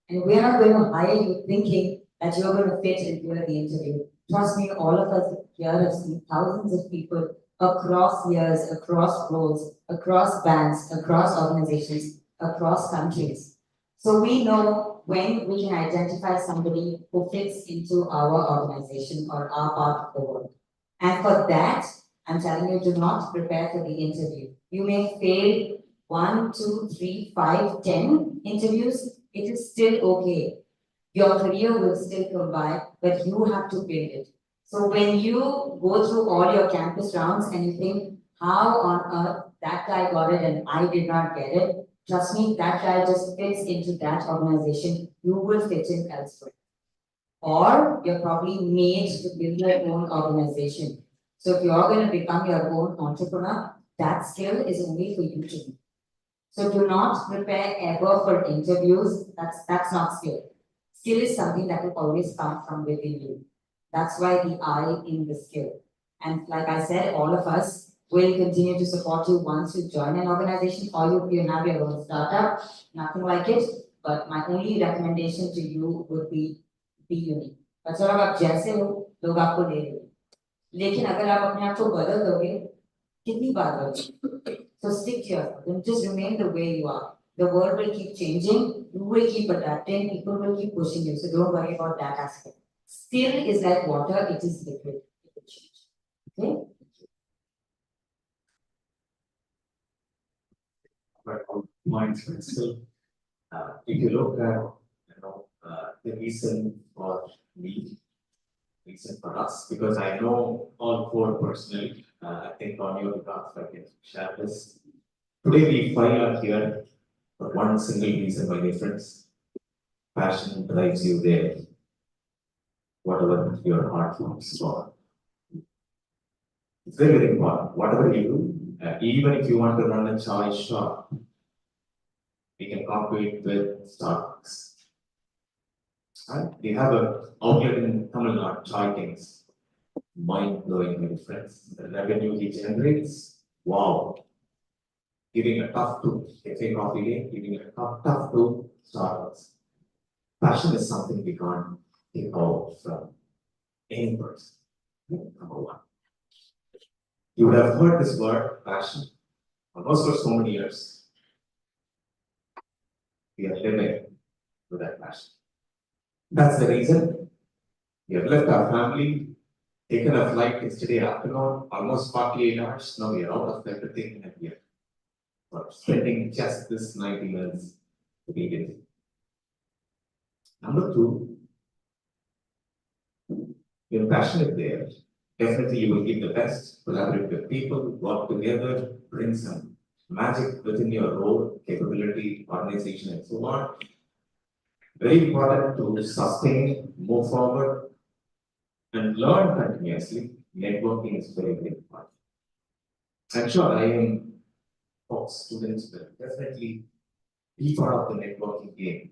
And we're not going to hire you thinking that you're going to fit into the interview. Trust me, all of us here have seen thousands of people across years, across roles, across bands, across organizations, across countries. So we know when we can identify somebody who fits into our organization or our part of the world. And for that, I'm telling you, do not prepare for the interview. You may fail 1, 2, 3, 5, 10 interviews. It is still okay. Your career will still come by, but you have to build it. So when you go through all your campus rounds and you think, how on earth that guy got it and I did not get it, trust me, that guy just fits into that organization. You will fit in elsewhere. Or you're probably made to build your own organization. So if you're going to become your own entrepreneur, that skill is only for you to do. So do not prepare ever for interviews. That's not skill. Skill is something that will always come from within you. That's why the I in the skill. And like I said, all of us will continue to support you once you join an organization or you have your own startup, nothing like it. But my only recommendation to you would be unique. बच्चों लोग आप जैसे हो लोग आपको ले लेंगे लेकिन अगर आप अपने आप को बदल दोगे कितनी बार बदलोगे so stick to yourself and just remain the way you are. The world will keep changing, you will keep adapting, people will keep pushing you, so don't worry about that aspect. Skill is like water, it is liquid, it will change. Okay? But points, but still, if you look at, the reason for me, reason for us, because I know all four personally, I think on your behalf, I can share this. Today we five are here for one single reason, my dear friends. Passion drives you there, whatever your heart wants for. It's very, very important. Whatever you do, even if you want to run a chai shop, we can compete with Starbucks. Right? We have an outlet in Tamil Nadu, Chai Kings. Mind blowing, my friends. The revenue he generates, wow. Giving a tough to Cafe Coffee Day, giving a tough to Starbucks. Passion is something we can't take out from any person. Number one. You would have heard this word, passion, almost for so many years. We are living with that passion. That's the reason we have left our family, taken a flight yesterday afternoon, almost 48 hours. Now we are out of everything and we are spending just this 90 minutes to be with you. Number two, you're passionate there. Definitely you will give the best, collaborate with people, work together, bring some magic within your role, capability, organization, and so on. Very important to sustain, move forward, and learn continuously. Networking is very, very important. I'm sure IIM students will definitely be part of the networking game.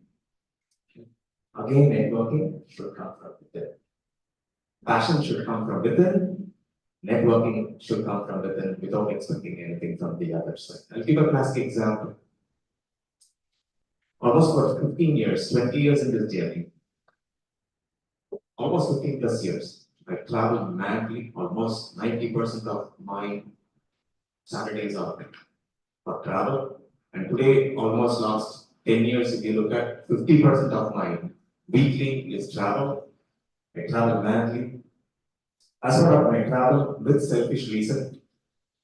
Again, networking should come from within. Passion should come from within. Networking should come from within without expecting anything from the other side. I'll give a classic example. Almost for 15 years, 20 years in this journey, almost 15 plus years, I travel madly. Almost 90% of my Saturdays are for travel. And today, almost last 10 years, if you look at 50% of my weekly is travel. I travel madly. As part of my travel, with selfish reason,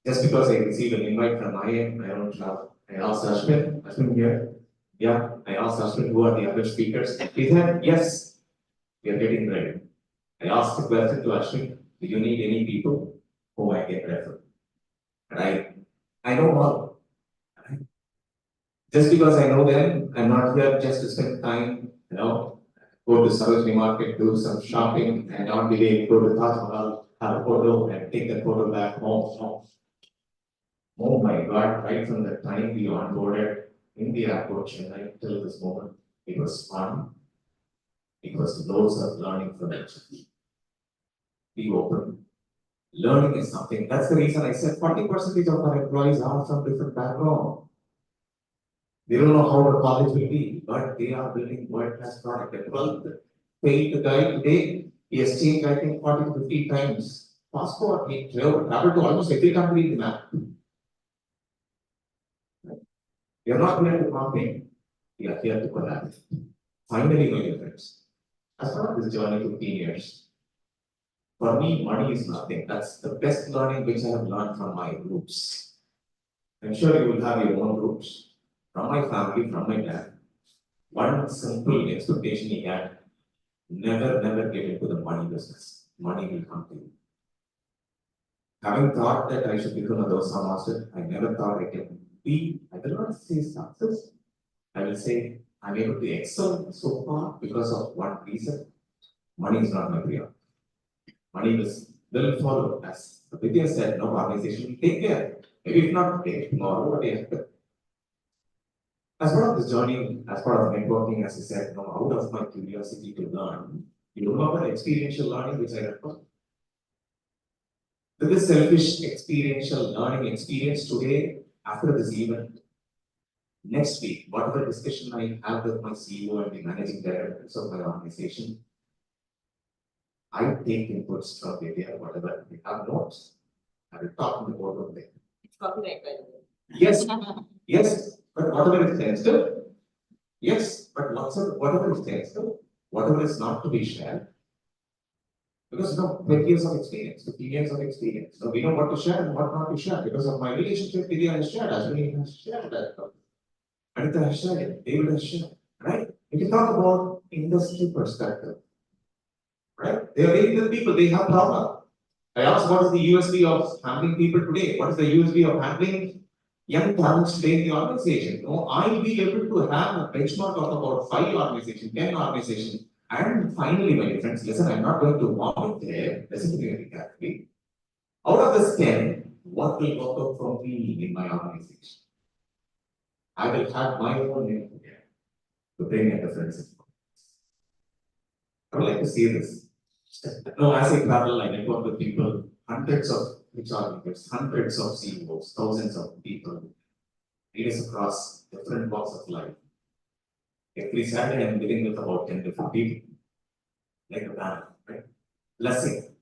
just because I received an invite from IIM, I don't travel. I asked Ashwin here. Yeah, I asked Ashwin who are the other speakers. He said, yes, we are getting ready. I asked the question to Ashwin, do you need any people whom I can refer? And I know all. Just because I know them, I'm not here just to spend time, go to Sarojini Market, do some shopping, and on the way go to Taj Mahal, have a photo, and take the photo back home. Oh my God, right from the time we onboarded in the airport Chennai till this moment, it was fun. It was loads of learning from it. Be open. Learning is something, that's the reason I said 40% of our employees are from different backgrounds. They don't know how the college will be, but they are building world-class product. At 12th, paid the guy today, he has changed, I think, 40 to 50 times. Passport, he traveled to almost every country in the map. We are not here to compete, we are here to collaborate. Finally, my dear friends, as part of this journey 15 years, for me, money is nothing. That's the best learning which I have learned from my roots. I'm sure you will have your own roots. From my family, from my dad, one simple expectation he had, never get into the money business. Money will come to you. Having thought that I should become a dosa master, I never thought I can be, I will not say success. I will say I'm able to excel so far because of one reason. Money is not my priority. Money will follow. As Vidya said, no organization will take care. Maybe if not today, tomorrow or day after. As part of this journey, as part of networking, as I said, out of my curiosity to learn, you remember experiential learning, which I refer. With this selfish experiential learning experience today, after this event, next week, whatever discussion I have with my CEO and the managing directors of my organization, I take inputs from Vidya, whatever we have notes, I will talk in the board of them. It's copyright, by the way. Yes, yes, but whatever is sensitive, yes, but whatever is sensitive, whatever is not to be shared, because 20 years of experience, 15 years of experience. So we know what to share and what not to share. Because of my relationship, Vidya has shared, Ashwini has shared that. Anitha has shared it, David has shared, right? We can talk about industry perspective, right? They are dealing with people, they have problem. I asked what is the USP of handling people today? What is the USP of handling young talents today in the organization. No, I'll be able to have a benchmark of about 5 organizations, 10 organizations. And finally, my dear friends, listen, I'm not going to vomit there. Listen to me very carefully. Out of this 10, what will work out for me in my organization? I will have my own name here to bring a difference. I would like to see this. No, as I travel, I network with people, hundreds of HR leaders, hundreds of CEOs, thousands of people, leaders across different walks of life. Every Saturday, I'm living with about 10 different people, like a band, right? Blessing.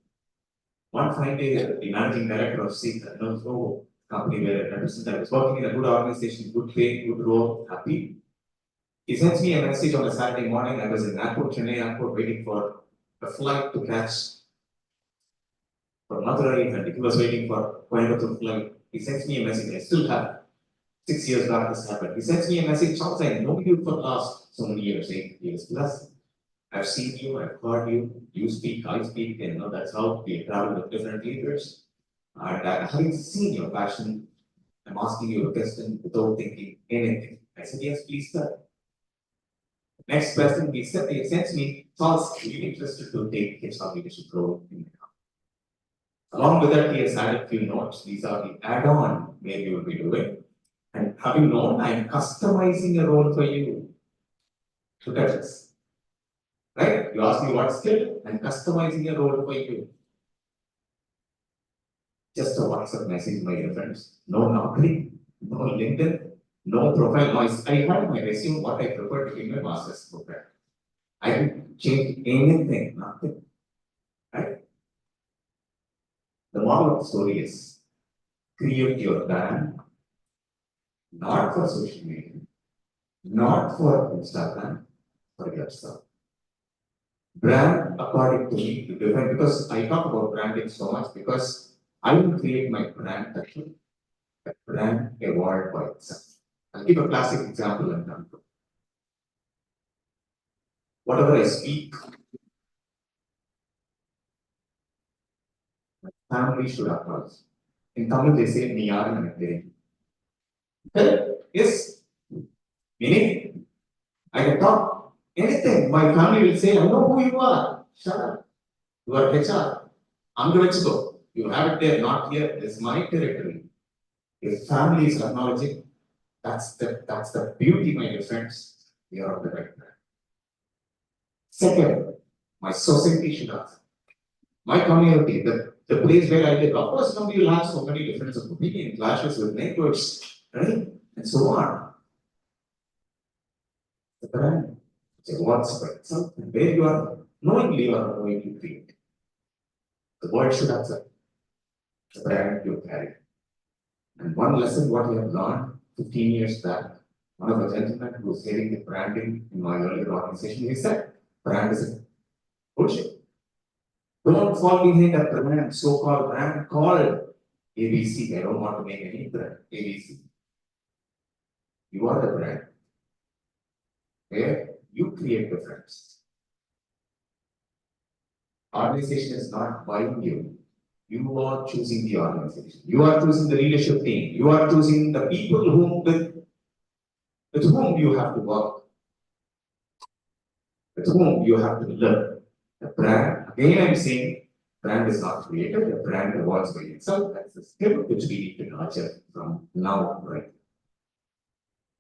One fine day, the managing director of Zoho company where I represent, I was working in a good organization, good pay, good role, happy. He sends me a message on a Saturday morning. I was in airport, Chennai airport, waiting for a flight to catch for Madurai, and he was waiting for Coimbatore flight. He sends me a message. I still have 6 years back this happened. He sends me a message. Charles, I know you for the last so many years, 8 years plus. I've seen you, I've heard you, you speak, I speak, and that's how we travel with different leaders. And having seen your passion, I'm asking you a question without thinking anything. I said, yes, please, sir. Next question, he sends me, Charles, are you interested to take HR leadership role in the company? Along with that, he has added few notes. These are the add-on where you will be doing. And having known, I am customizing a role for you. Look at this. Right? You ask me what skill, I'm customizing a role for you. Just a WhatsApp message, my dear friends. No Naukri, no LinkedIn, no profile noise. I have my resume, what I prefer to be my master's program. I didn't change anything, nothing. Right? The moral of the story is create your brand, not for social media, not for Instagram, for yourself. Brand, according to me, to define, because I talk about branding so much because I will create my brand actually. The brand evolved by itself. I'll give a classic example and done. Whatever I speak, my family should acknowledge. In Tamil, they say, "Ni yaru enakku theriyum." Yes. Meaning, I can talk anything. My family will say, I know who you are. Shut up. You are HR. I'm going to go. You have it there, not here. It's my territory. If family is acknowledging, that's the beauty, my dear friends. We are on the right track. Second, my society should ask. My community, the place where I live. Of course, somebody will have so many differences of opinion, clashes with neighbors, right? And so on. The brand, it's a what's by itself, and where you are knowingly or unknowingly create. The world should accept the brand you carry. And one lesson what we have learned 15 years back, one of the gentlemen who was heading the branding in my earlier organization, he said, brand is bullshit. Don't fall behind a brand, so-called brand called ABC. I don't want to make any brand, ABC. You are the brand. Where you create difference. Organization is not buying you. You are choosing the organization. You are choosing the leadership team. You are choosing the people with whom you have to work. With whom you have to live. The brand, again I'm saying, brand is not created, the brand evolves by itself. That's the skill which we need to nurture from now, right?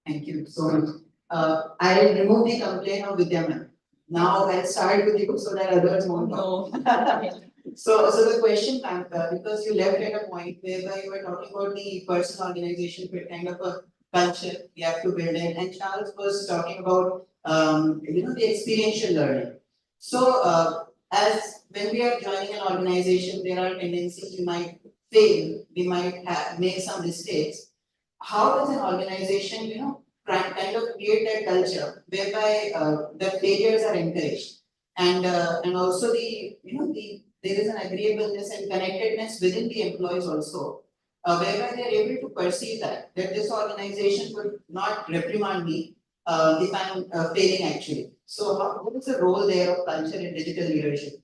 Thank you so much. I'll remove the complaint of Vidya ma'am. Now I'll start with you so that others won't know. So the question, because you left at a point whereby you were talking about the personal organization kind of a culture we have to build in, and Charles was talking about the experiential learning. So as when we are joining an organization, there are tendencies we might fail, we might make some mistakes. How does an organization, kind of create that culture whereby the failures are encouraged, and also there is an agreeableness and connectedness within the employees also, whereby they are able to perceive that this organization would not reprimand me if I'm failing actually. So what is the role there of culture in digital leadership?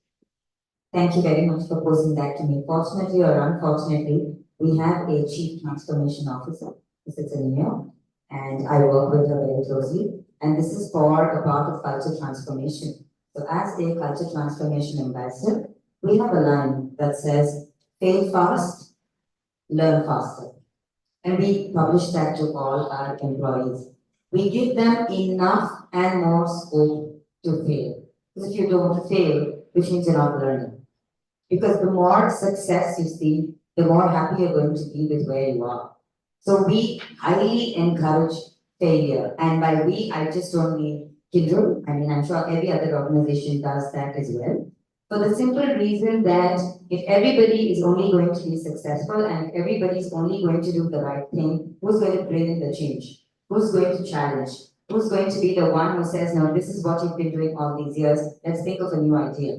Thank you very much for posing that to me. Fortunately or unfortunately, we have a chief transformation officer who sits in here, and I work with her very closely. And this is for a part of culture transformation. So as a culture transformation ambassador, we have a line that says, fail fast, learn faster. And we publish that to all our employees. We give them enough and more scope to fail. Because if you don't fail, which means you're not learning. Because the more success you see, the more happy you're going to be with where you are. So we highly encourage failure. And by we, I just don't mean Kyndryl. I mean, I'm sure every other organization does that as well. For the simple reason that if everybody is only going to be successful and if everybody is only going to do the right thing, who's going to bring in the change? Who's going to challenge? Who's going to be the one who says, no, this is what you've been doing all these years, let's think of a new idea.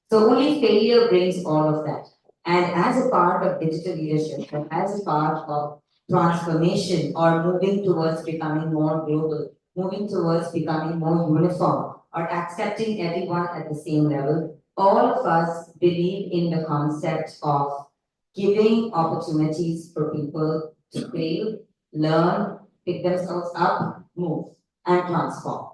So only failure brings all of that. And as a part of digital leadership, and as a part of transformation or moving towards becoming more global, moving towards becoming more uniform or accepting everyone at the same level, all of us believe in the concept of giving opportunities for people to fail, learn, pick themselves up, move, and transform.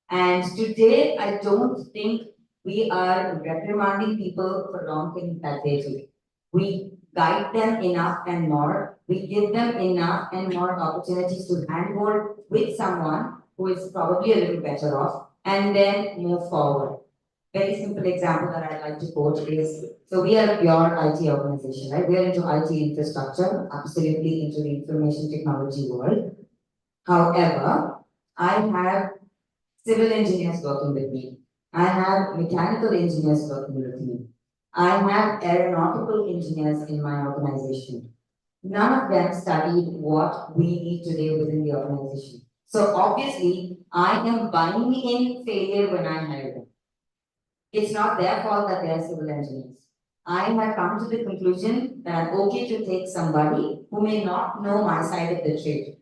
And today, I don't think we are reprimanding people for wrong things that they do. We guide them enough and more. We give them enough and more opportunities to handhold with someone who is probably a little better off and then move forward. Very simple example that I'd like to quote is, so we are a pure IT organization, right? We are into IT infrastructure, absolutely into the information technology world. However, I have civil engineers working with me. I have mechanical engineers working with me. I have aeronautical engineers in my organization. None of them studied what we need today within the organization. So obviously, I am buying in failure when I hire them. It's not their fault that they are civil engineers. I have come to the conclusion that I'm okay to take somebody who may not know my side of the trade.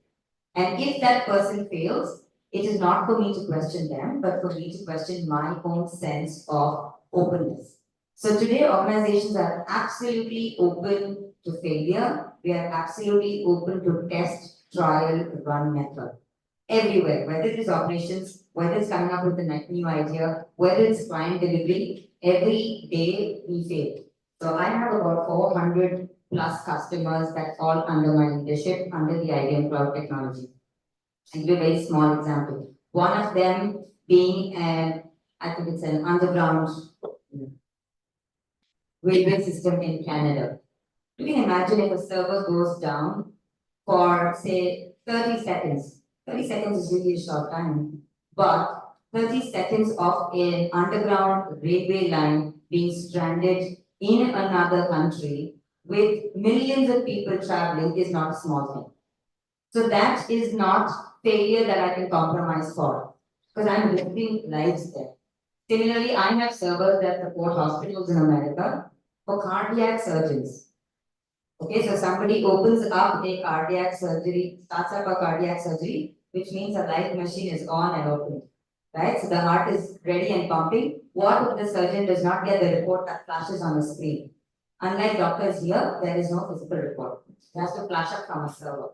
And if that person fails, it is not for me to question them, but for me to question my own sense of openness. So today, organizations are absolutely open to failure. We are absolutely open to test, trial, run method. Everywhere, whether it is operations, whether it's coming up with a new idea, whether it's client delivery, every day we fail. So I have about 400 plus customers that fall under my leadership under the IIM Cloud Technology. I'll give you a very small example. One of them being I think it's an underground railway system in Canada. You can imagine if a server goes down for say 30 seconds. 30 seconds is really a short time, but 30 seconds of an underground railway line being stranded in another country with millions of people traveling is not a small thing. So that is not failure that I can compromise for, because I'm risking lives there. Similarly, I have servers that support hospitals in America for cardiac surgeons. Okay, so somebody opens up a cardiac surgery, starts up a cardiac surgery, which means a live machine is on and open, right? So the heart is ready and pumping. What if the surgeon does not get the report that flashes on the screen? Unlike doctors here, there is no physical report. It has to flash up from a server.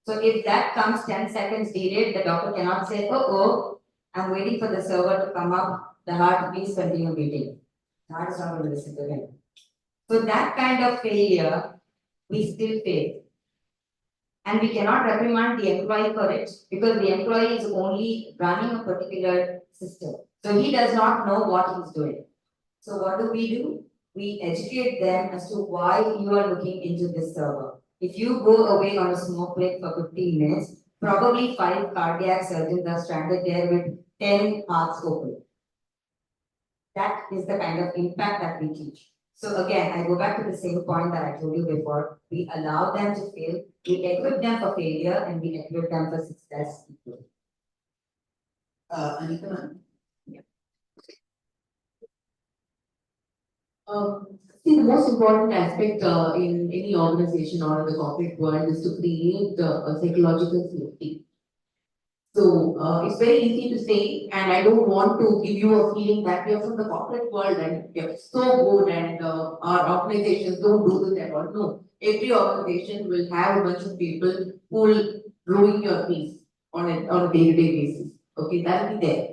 So if that comes 10 seconds delayed, the doctor cannot say, oh, I'm waiting for the server to come up, the heart, please continue beating. The heart is not going to listen to him. So that kind of failure, we still fail. And we cannot reprimand the employee for it because the employee is only running a particular system. So he does not know what he's doing. So what do? We educate them as to why you are looking into this server. If you go away on a smoke break for 15 minutes, probably 5 cardiac surgeons are stranded there with 10 hearts open. That is the kind of impact that we teach. So again, I go back to the same point that I told you before. We allow them to fail, we equip them for failure, and we equip them for success. Anitha, ma'am. See, the most important aspect in any organization or in the corporate world is to create a psychological safety. So it's very easy to say, and I don't want to give you a feeling that we are from the corporate world and we are so good and our organizations don't do this at all. No, every organization will have a bunch of people who will growing your piece on a day-to-day basis. Okay, that'll be there.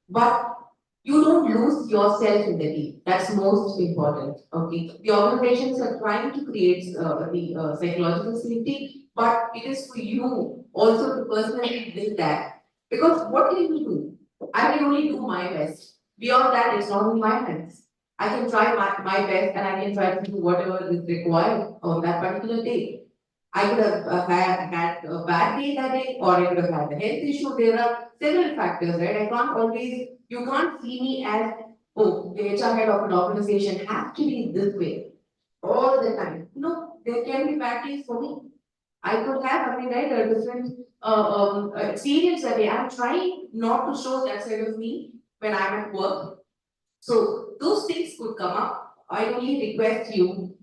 But you don't lose yourself in the team. That's most important. Okay, the organizations are trying to create the psychological safety, but it is for you also to personally build that. Because what can you do? I can only do my best. Beyond that, it's not in my hands. I can try my best and I can try to do whatever is required on that particular day. I could have had a bad day that day, or I could have had a health issue. There are several factors, right? I can't always, you can't see me as, oh, the HR head of an organization has to be this way all the time. No, there can be bad days for me. I could have, right, a different experience that day. I'm trying not to show that side of me when I'm at work. So those things could come up. I only request you,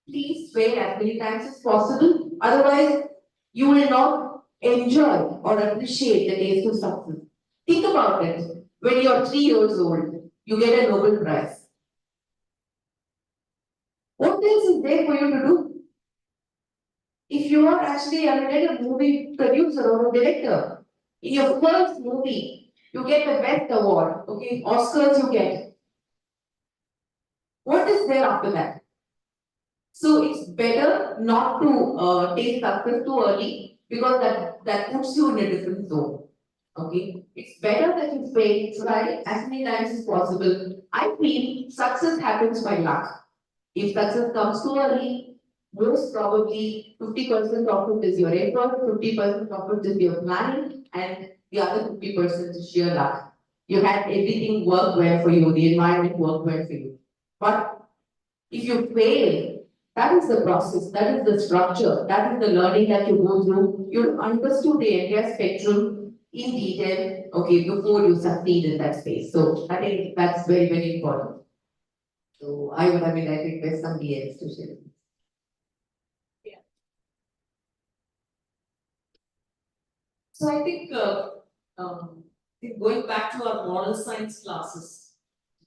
please fail as many times as possible. Otherwise, you will not enjoy or appreciate the taste of success. Think about it. When you're 3 years old, you get a Nobel Prize. What else is there for you to do? If you are actually a movie producer or a director, in your first movie, you get the best award, okay? Oscars you get. What is there after that? So it's better not to take success too early because that puts you in a different zone. Okay, it's better that you fail, try as many times as possible. I feel success happens by luck. If success comes too early, most probably 50% of it is your effort, 50% of it is your planning, and the other 50% is sheer luck. You had everything work well for you, the environment work well for you. But if you fail, that is the process, that is the structure, that is the learning that you go through. You understood the entire spectrum in detail, okay, before you succeed in that space. So I think that's very, very important. So I request somebody else to share. So I think going back to our moral science classes,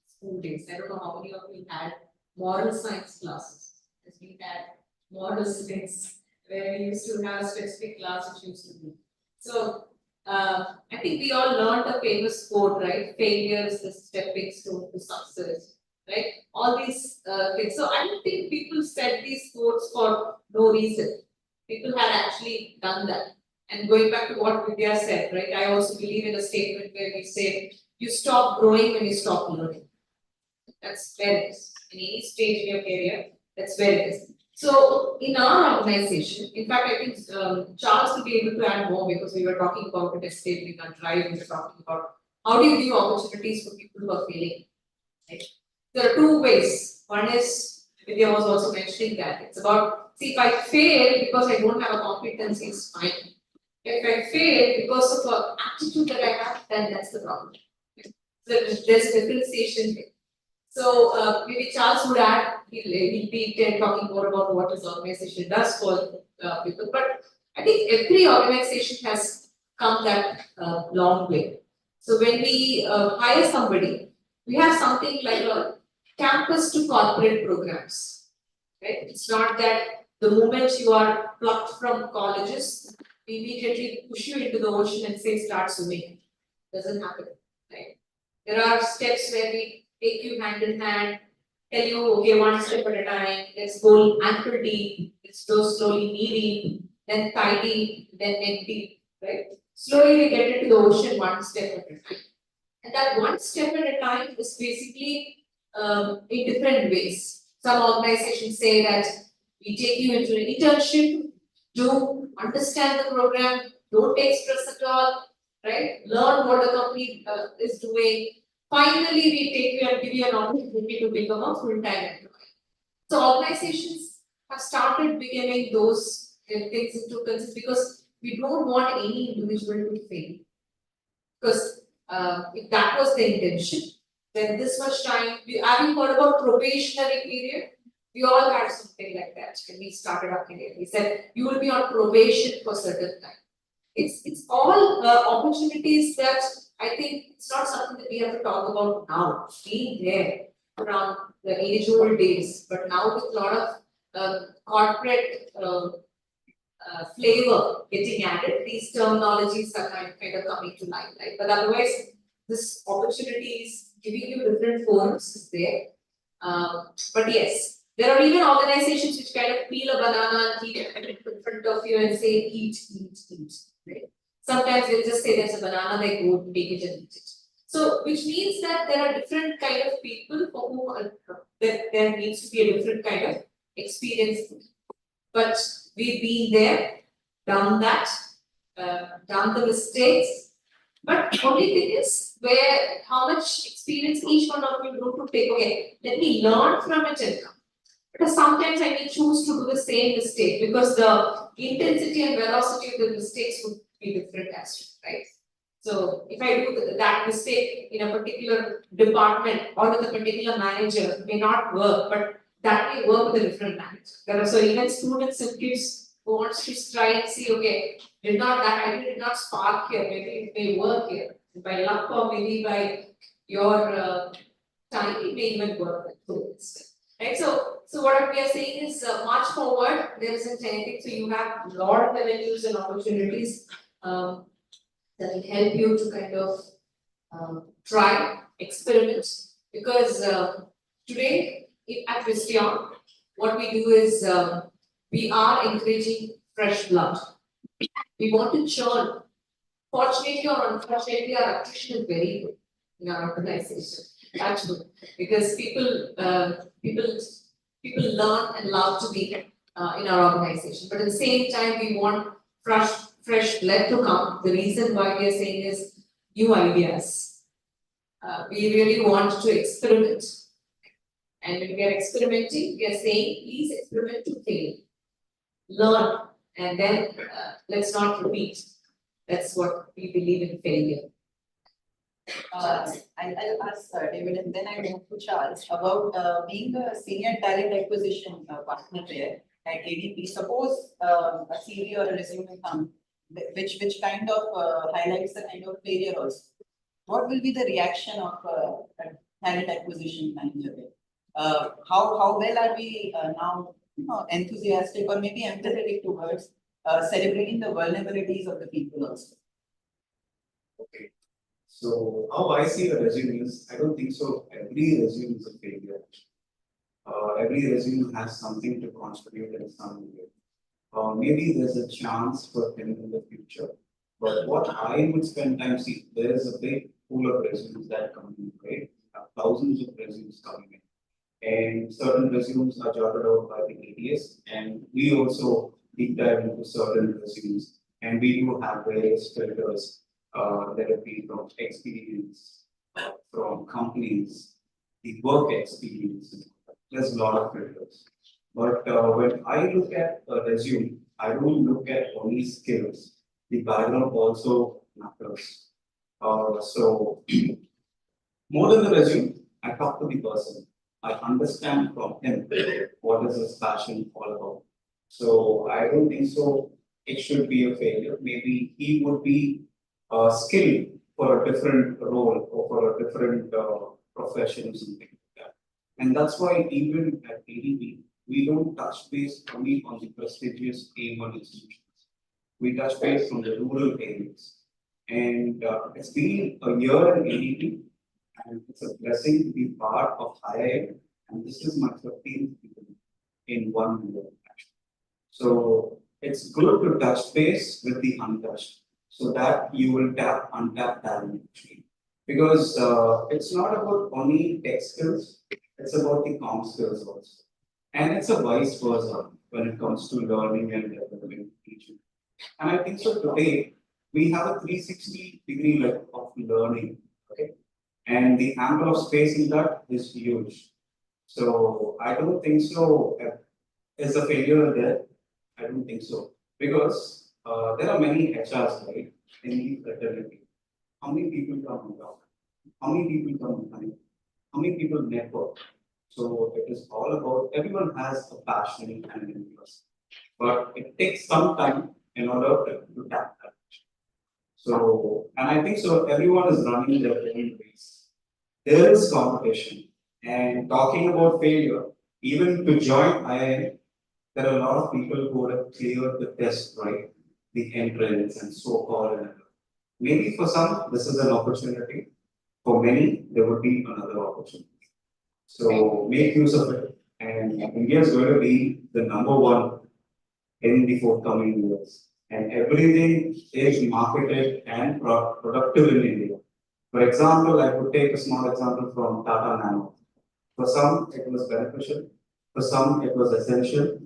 school days, I don't know how many of you had moral science classes. As we had moral science, where we used to have a specific class which used to be. So I think we all learned a famous quote, right? Failure is the stepping stone to success, right? All these things. So I don't think people said these quotes for no reason. People had actually done that. And going back to what Vidya said, right? I also believe in a statement where we say, you stop growing when you stop learning. That's where it is. In any stage in your career, that's where it is. So in our organization, in fact, I think Charles will be able to add more because we were talking about it yesterday in our drive. We were talking about how do you give opportunities for people who are failing. Right? There are two ways. One is Vidya was also mentioning that it's about see if I fail because I don't have a competency, it's fine. If I fail because of an attitude that I have, then that's the problem. So there's differentiation there. So maybe Charles would add, he'll be talking more about what his organization does for people. But I think every organization has come that long way. So when we hire somebody, we have something like a campus to corporate programs. Right? It's not that the moment you are plucked from colleges, we immediately push you into the ocean and say start swimming. Doesn't happen. Right? There are steps where we take you hand in hand, tell you, okay, one step at a time, let's go ankle deep, let's go slowly knee deep, then thigh deep, then neck deep, right? Slowly we get into the ocean one step at a time. And that one step at a time is basically in different ways. Some organizations say that we take you into an internship, to understand the program, don't take stress at all, right? Learn what the company is doing. Finally, we take you and give you an opportunity to become a full-time employee. So organizations have started beginning those things into consideration because we don't want any individual to fail. Because if that was the intention, then this much time, have you heard about probationary period? We all had something like that when we started our career. We said you will be on probation for certain time. It's all opportunities that I think it's not something that we have to talk about now. It's been there around the age-old days, but now with a lot of corporate flavor getting added, these terminologies are kind of coming to light, right? But otherwise, this opportunity is giving you different forums is there. But yes, there are even organizations which kind of peel a banana and keep it in front of you and say, eat, right? Sometimes they'll just say there's a banana, they go take it and eat it. So, which means that there are different kind of people for whom there needs to be a different kind of experience. But we've been there, done that, done the mistakes. But only thing is where how much experience each one of you group to take. Okay, let me learn from it and come. Because sometimes I may choose to do the same mistake because the intensity and velocity of the mistakes would be different as well, right? So if I do that mistake in a particular department or with a particular manager, it may not work, but that may work with a different manager. There are so even students and kids who wants to try and see, okay, did not spark here, maybe it may work here. By luck or maybe by your time, it may even work through this. Right? So what we are saying is march forward, there isn't anything, so you have a lot of avenues and opportunities that will help you to kind of try, experiment, because today at Visteon, what we do is we are encouraging fresh blood. We want to churn. Fortunately or unfortunately, our attrition is very good in our organization. That's good because people learn and love to be in our organization. But at the same time, we want fresh blood to come. The reason why we are saying is new ideas. We really want to experiment. And when we are experimenting, we are saying, please experiment to fail. Learn, and then let's not repeat. That's what we believe in failure. I'll ask David and then I move to Charles about being a senior talent acquisition partner there at ADP. Suppose a CV or a resume come, which kind of highlights the kind of failure also. What will be the reaction of a talent acquisition manager there? How well are we now enthusiastic or maybe empathetic towards celebrating the vulnerabilities of the people also? Okay. So how I see a resume is, I don't think so. Every resume is a failure. Every resume has something to contribute in some way. Maybe there's a chance for him in the future. But what I would spend time see, there is a big pool of resumes that come in, right? Thousands of resumes coming in. And certain resumes are jotted out by the ATS, and we also deep dive into certain resumes. And we do have various filters that have been from experience, from companies, the work experience. There's a lot of filters. But when I look at a resume, I don't look at only skills. The background also matters. So more than the resume, I talk to the person. I understand from him what is his passion all about. So I don't think so. It should be a failure. Maybe he would be skilled for a different role or for a different profession or something like that. And that's why even at ADB, we don't touch base only on the prestigious A1 institutions. We touch base on the rural areas. And it's been a year in ADB, and it's a blessing to be part of IIM. And this is my 15th year in 1 year, actually. So it's good to touch base with the untouched, so that you will tap untapped talent actually. Because it's not about only tech skills, it's about the comm skills also. And it's a vice versa when it comes to learning and developing teaching. And I think so today we have a 360-degree of learning, okay? And the amount of space in that is huge. So I don't think so. Is a failure there? I don't think so. Because there are many HRs, right? In the fraternity. How many people come and talk? How many people come and connect? How many people network? So it is all about, everyone has a passion and interest. But it takes some time in order to tap that. So, and I think so everyone is running their own race. There is competition. And talking about failure, even to join IIM, there are a lot of people who would have cleared the test, right? The entrance and so-called. And maybe for some, this is an opportunity. For many, there would be another opportunity. So make use of it. And India is going to be the number one in the forthcoming years. And everything is marketed and productive in India. For example, I would take a small example from Tata Nano. For some, it was beneficial. For some, it was essential.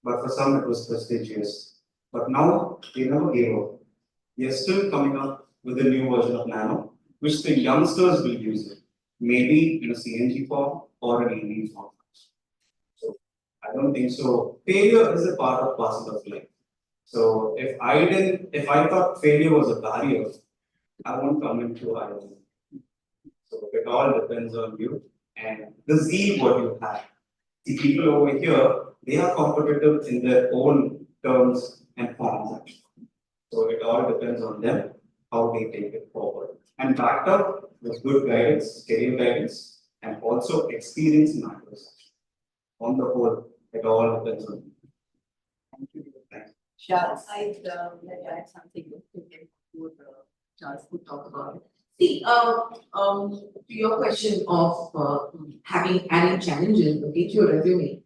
But for some, it was prestigious. But now, they never gave up. They are still coming up with a new version of Nano, which the youngsters will use it. Maybe in a CNG form or an EV form. So I don't think so. Failure is a part of parcel of life. So if I thought failure was a barrier, I won't come into IIM. So it all depends on you and the zeal what you have. The people over here, they are competitive in their own terms and forms. So it all depends on them, how they take it forward. And backed up with good guidance, career guidance, and also experience matters. On the whole, it all depends on you. Thank you. Thank you. Charles, I'd like to add something before Charles could talk about it. See, to your question of adding challenges, okay, to your resume.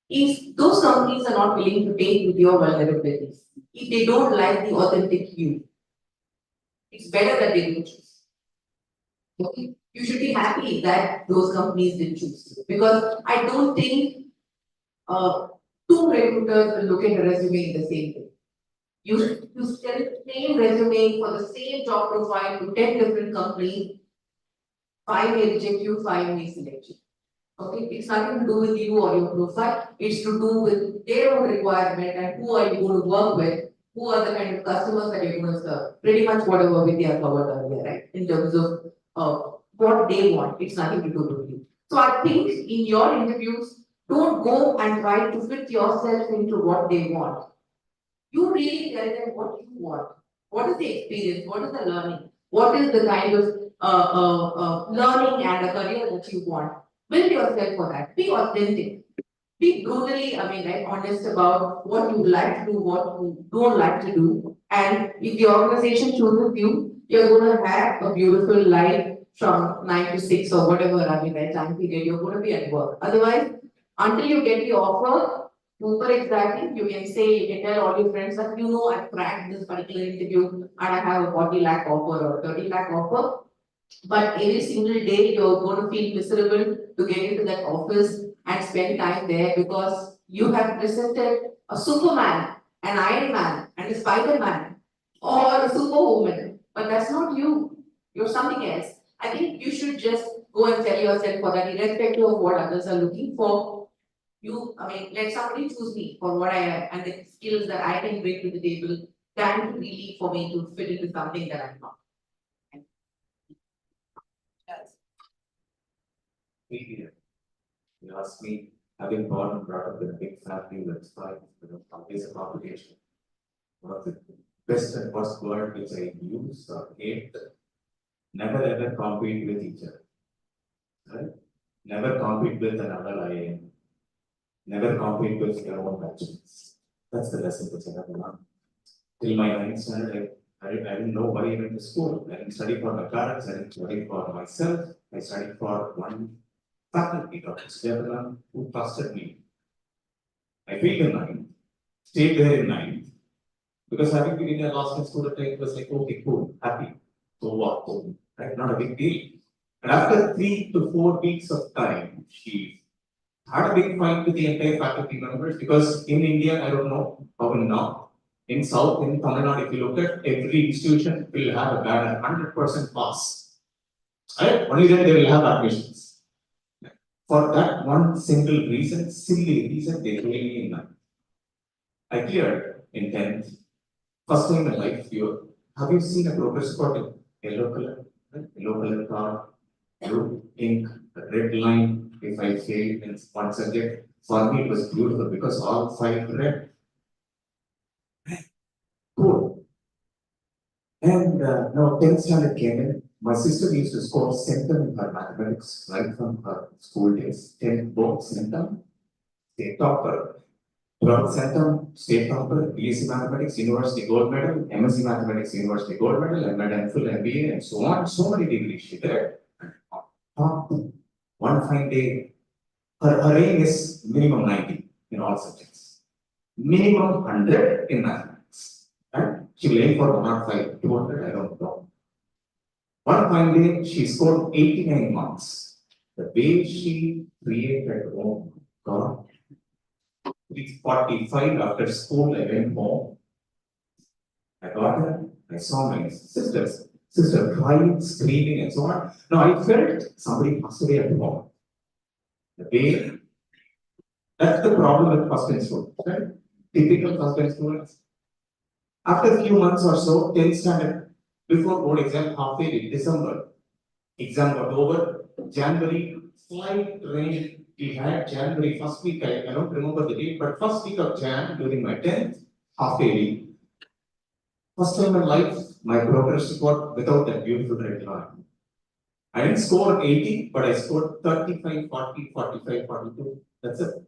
If those companies are not willing to take with your vulnerabilities, if they don't like the authentic you, it's better that they don't choose. Okay, you should be happy that those companies did choose, because I don't think two recruiters will look at a resume in the same way. You send the same resume for the same job profile to 10 different companies, 5 may reject you, 5 may select you. Okay, it's nothing to do with you or your profile, it's to do with their own requirement and who are you going to work with, who are the kind of customers that you're going to serve. Pretty much whatever Vidya covered earlier, right? In terms of what they want, it's nothing to do with you. So I think in your interviews, don't go and try to fit yourself into what they want. You really tell them what you want. What is the experience? What is the learning? What is the kind of learning and a career that you want? Build yourself for that. Be authentic. Be brutally, honest about what you like to do, what you don't like to do. And if the organization chooses you, you're going to have a beautiful life from 9 to 6 or whatever, time period you're going to be at work. Otherwise, until you get the offer, super exactly, you can say, you can tell all your friends that I've cracked this particular interview and I have a 40 lakh offer or 30 lakh offer. But every single day you're going to feel miserable to get into that office and spend time there, because you have presented a Superman, an Iron Man, and a Spider-Man, or a Superwoman. But that's not you. You're something else. I think you should just go and tell yourself for that, irrespective of what others are looking for. Let somebody choose me for what I am and the skills that I can bring to the table than really for me to fit into something that I'm not. Media. You ask me, having born and brought up in a big family that's fine, always a competition. One of the best and worst word which I use or hate, never ever compete with each other. Right? Never compete with another IIM. Never compete with your own batches. That's the lesson which I have learned. Till my 9th standard, I didn't know why I went to school. I didn't study for my parents, I didn't study for myself. I studied for one faculty, Dr. Stephen, who trusted me. I failed in 9th, stayed there in 9th, because having been in a law school student, it was like, okay, cool, happy. So what? Right? Not a big deal. And after 3 to 4 weeks of time, she had a big fight with the entire faculty members, because in India, I don't know how now, in South, in Tamil Nadu, if you look at every institution, will have a banner, 100% pass. Right? Only then they will have admissions. For that one single reason, silly reason, they failed me in 9th. I cleared in 10th. First time in life, have you seen a progress report in yellow color? Right? Yellow color card, blue ink, red line. If I failed in one subject, for me it was beautiful because all 5 red. Cool. And now 10th standard came in. My sister used to score centum in her mathematics right from her school days. 10th board centum, they topper. From Centum, State Topper, BSc Mathematics, University Gold Medal, MSc Mathematics, University Gold Medal, M.Ed and full MBA, and so on. So many degrees she did. One fine day, her aim is minimum 90 in all subjects. Minimum 100 in mathematics. Right? She will aim for 105, 200, I don't know. One fine day, she scored 89 marks. The way she created, oh God, 3:45 after school, I went home. I got her, I saw my sister crying, screaming, and so on. Now I felt somebody passed away at home. The way, that's the problem with first bench students, right? Typical first bench students. After a few months or so, 10th standard, before board exam, half yearly, December, exam got over, January, slight rain, we had January first week, I don't remember the date, but first week of Jan during my 10th, half yearly. First time in life, my progress report without that beautiful red line. I didn't score 80, but I scored 35, 40, 45, 42. That's it.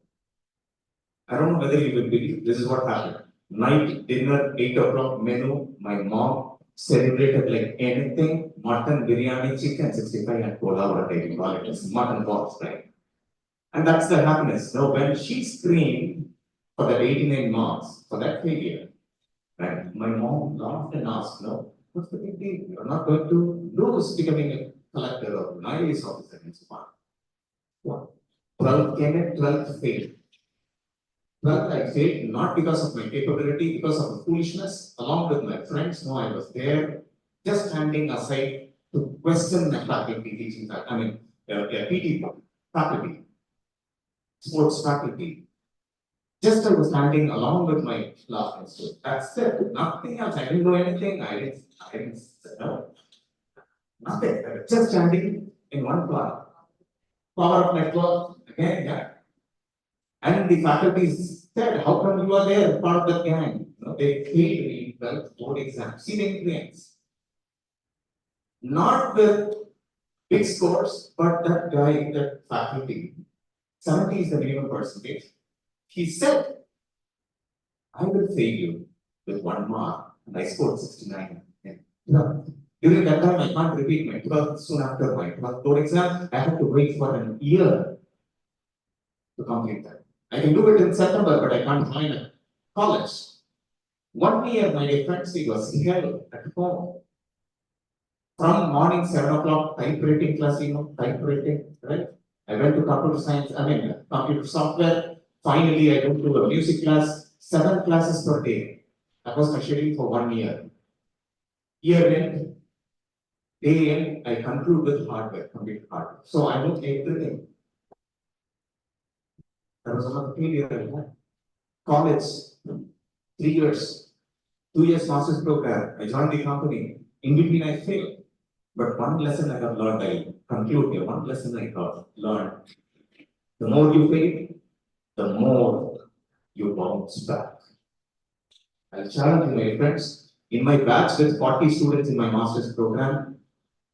I don't know whether you will believe this is what happened. Night dinner, 8 o'clock menu, my mom celebrated like anything, mutton, biryani, chicken 65 and pulao, whatever you call it, it's mutton balls, right? And that's the happiness. Now when she screamed for that 89 marks, for that failure, right? My mom laughed and asked, no, what's the big deal? You're not going to lose becoming a collector or an IAS officer and so on. What? 12 came in, 12 failed. 12 I failed not because of my capability, because of the foolishness, along with my friends. No, I was there just standing aside to question the faculty teaching, PT faculty, sports faculty. Just I was standing along with my classmates. That's it. Nothing else. I didn't do anything. I didn't no. Nothing. I was just standing in one class. Power of network, again, yeah. And the faculty said, how come you are there, part of the gang? You know, they failed me 12th board exam. See the influence. Not with big scores, but that guy, that faculty, 70 is the minimum percentage. He said, I will fail you with 1 mark, and I scored 69. No. During that time, I can't repeat my 12th soon after my 12th board exam. I have to wait for an year to complete that. I can do it in September, but I can't join a college. 1 year, my dear friends, it was hell at home. From morning 7 o'clock, typewriting class, typewriting, right? I went to computer science, computer software. Finally, I went to a music class, 7 classes per day. That was my schedule for 1 year. Year end, day end, I conclude with hardware, computer hardware. So I know everything. That was another failure I had. College, 3 years, 2 years master's program. I joined the company. In between, I failed. But one lesson I have learned, I conclude here. One lesson I have learned. The more you fail, the more you bounce back. I'll challenge you, my friends. In my batch with 40 students in my master's program,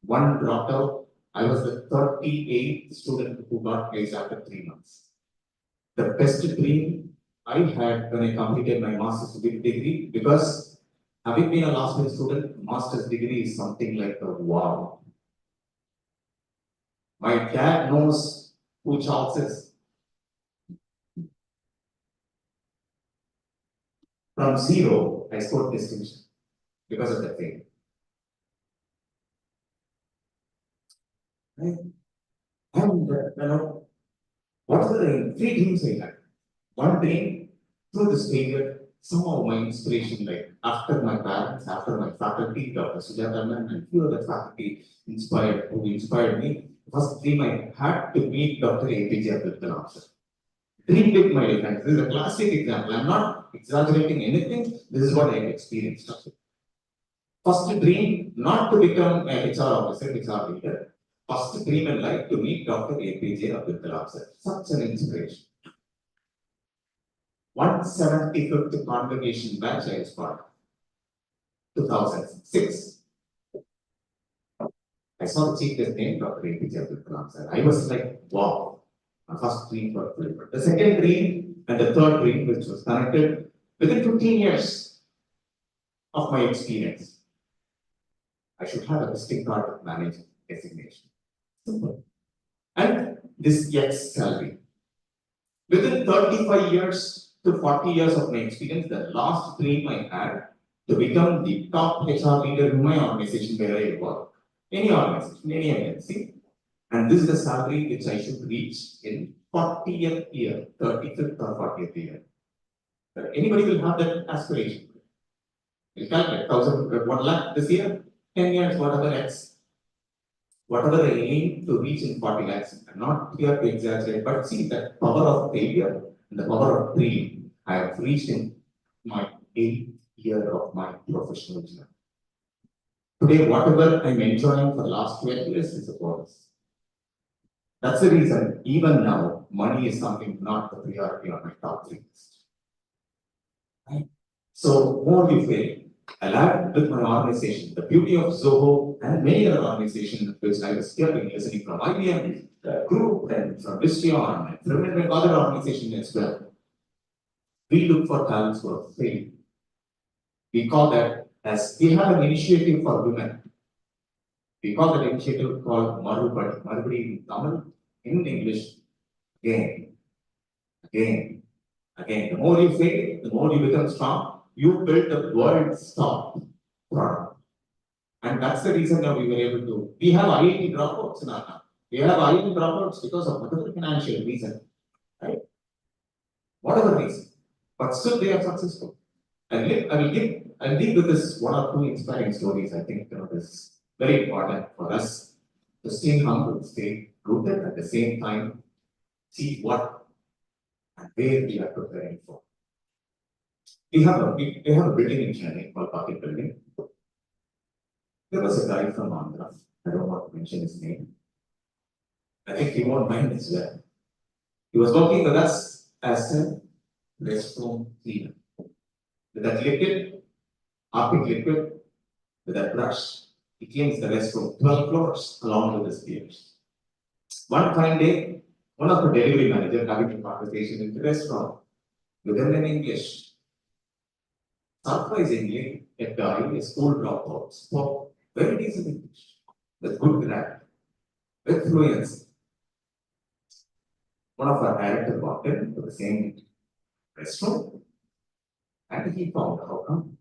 1 dropped out. I was the 38th student who got placed after 3 months. The best dream I had when I completed my master's degree, because having been a last year student, master's degree is something like a wow. My dad knows who Charles is. From 0, I scored distinction because of that thing. Right? And what are the 3 dreams I had? One dream, through this failure, somehow my inspiration, like after my parents, after my faculty, Dr. Sujata ma'am, and few other faculty who inspired me. First dream I had to meet Dr. APJ Abdul Kalam sir. Dream big, my dear friends. This is a classic example. I'm not exaggerating anything. This is what I have experienced. First dream, not to become a HR officer, HR leader. First dream in life to meet Dr. APJ Abdul Kalam sir. Such an inspiration. 175th convocation batch I was part of. 2006. I saw the chief guest name, Dr. APJ Abdul Kalam sir. I was like, wow. My first dream got fulfilled. The second dream, And the third dream, which was connected within 15 years of my experience, I should have a visiting card of manager designation. Simple. And this gets salary. Within 35 years to 40 years of my experience, the last dream I had to become the top HR leader in my organization where I work. Any organization, any agency. And this is the salary which I should reach in 40th year, 35th or 40th year. Anybody will have that aspiration. You calculate 1 lakh this year, 10 years, whatever else. Whatever I aim to reach in 40 lakhs. I'm not here to exaggerate, but see that power of failure and the power of dream I have reached in my 8th year of my professional journey. Today, whatever I'm enjoying for the last 12 years is a bonus. That's the reason, even now, money is something not the priority on my top 3 list. Right? So, more you fail, aligned with my organization, the beauty of Zoho and many other organizations, which I was hearing, listening from IIM Group and from Visteon and from other organizations as well. We look for talents who are failing. We call that as we have an initiative for women. We call that initiative called Marubadi. Marubadi in Tamil, in English, again. The more you fail, the more you become strong. You build the world's top product. And that's the reason that we were able to. We have IIT dropouts in our country. We have IIM dropouts because of whatever financial reason, right? Whatever reason. But still they are successful. I'll leave with this 1 or 2 inspiring stories. I think this is very important for us to stay humble, stay rooted, at the same time, see what and where we are preparing for. We have a building in Chennai called Pocket Building. There was a guy from Andhra. I don't want to mention his name. I think he won't mind as well. He was working with us as a restroom cleaner. With that liquid, Arctic liquid, with that brush, he cleans the restroom 12 floors along with his peers. One fine day, one of the delivery managers having a conversation in the restaurant with him in English. Surprisingly, a guy, a school dropout, spoke very decent English, with good grammar, with fluency. One of our directors walked into the same restroom and he found how come.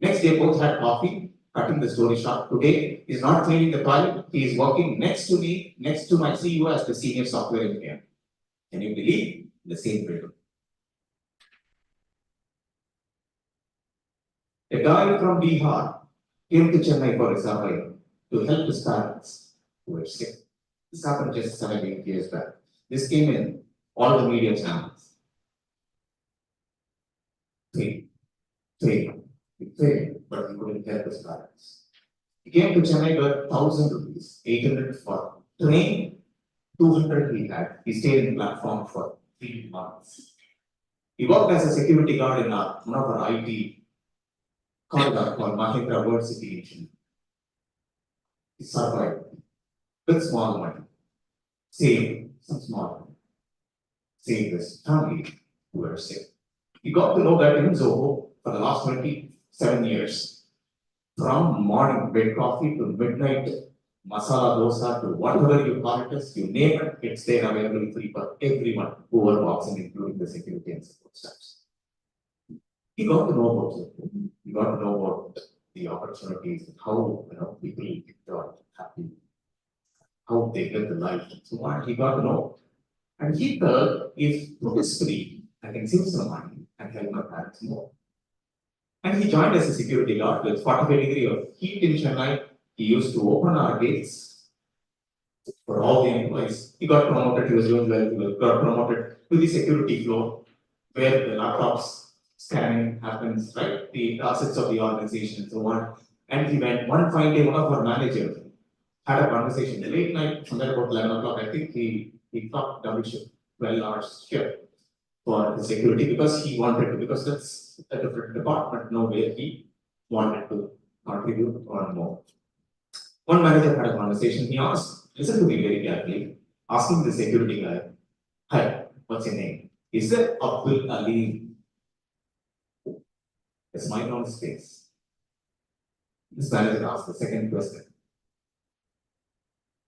Next day, both had coffee, cutting the story short. Today, he's not cleaning the toilet, he is working next to me, next to my CEO as the senior software engineer. Can you believe? The same building. A guy from Bihar came to Chennai for a survey to help his parents who were sick. This happened just 7-8 years back. This came in all the media channels. Failed, but he couldn't help his parents. He came to Chennai, got 1,000 rupees, 800 for train, 200 he had. He stayed in platform for 3 months. He worked as a security guard in one of our IT corridor called Mahindra World City in Chennai. He survived with small money, saved some small money, saved his family who were sick. He got to know that in Zoho for the last 27 years, from morning bed coffee to midnight masala dosa to whatever you call it as, you name it, it's there available free for everyone who walks in, including the security and support staffs. He got to know about Zoho. He got to know about the opportunities, how people are happy, how they get the life, and so on. He got to know. And he thought, if food is free, I can save some money and help my parents more. And he joined as a security guard with 45 degrees of heat in Chennai. He used to open our gates for all the employees. He got promoted, he was doing well, he got promoted to the security floor where the laptops scanning happens, right? The assets of the organization and so on. And he went one fine day, one of our managers had a conversation late night, somewhere about 11 o'clock. I think he clocked double shift, 12 hours shift for the security because he wanted to, because that's a different department, no way he wanted to contribute or more. One manager had a conversation, he asked, listen to me very carefully, asking the security guy, hi, what's your name? Is it Abdul Ali? A smile on his face. This manager asked the second question.